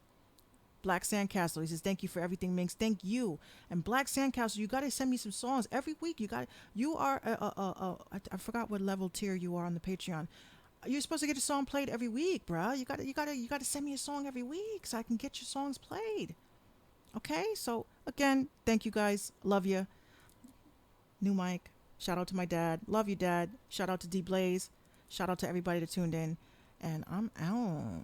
Black Sandcastle. He says, "Thank you for everything, Minx. Thank you." And Black Sandcastle, you gotta send me some songs every week. You got. You are I forgot what level tier you are on the Patreon. You're supposed to get a song played every week, bruh. You gotta send me a song every week so I can get your songs played. Okay. So again, thank you guys. Love you. New mic. Shout out to my dad. Love you, dad. Shout out to D Blaze. Shout out to everybody that tuned in. And I'm out.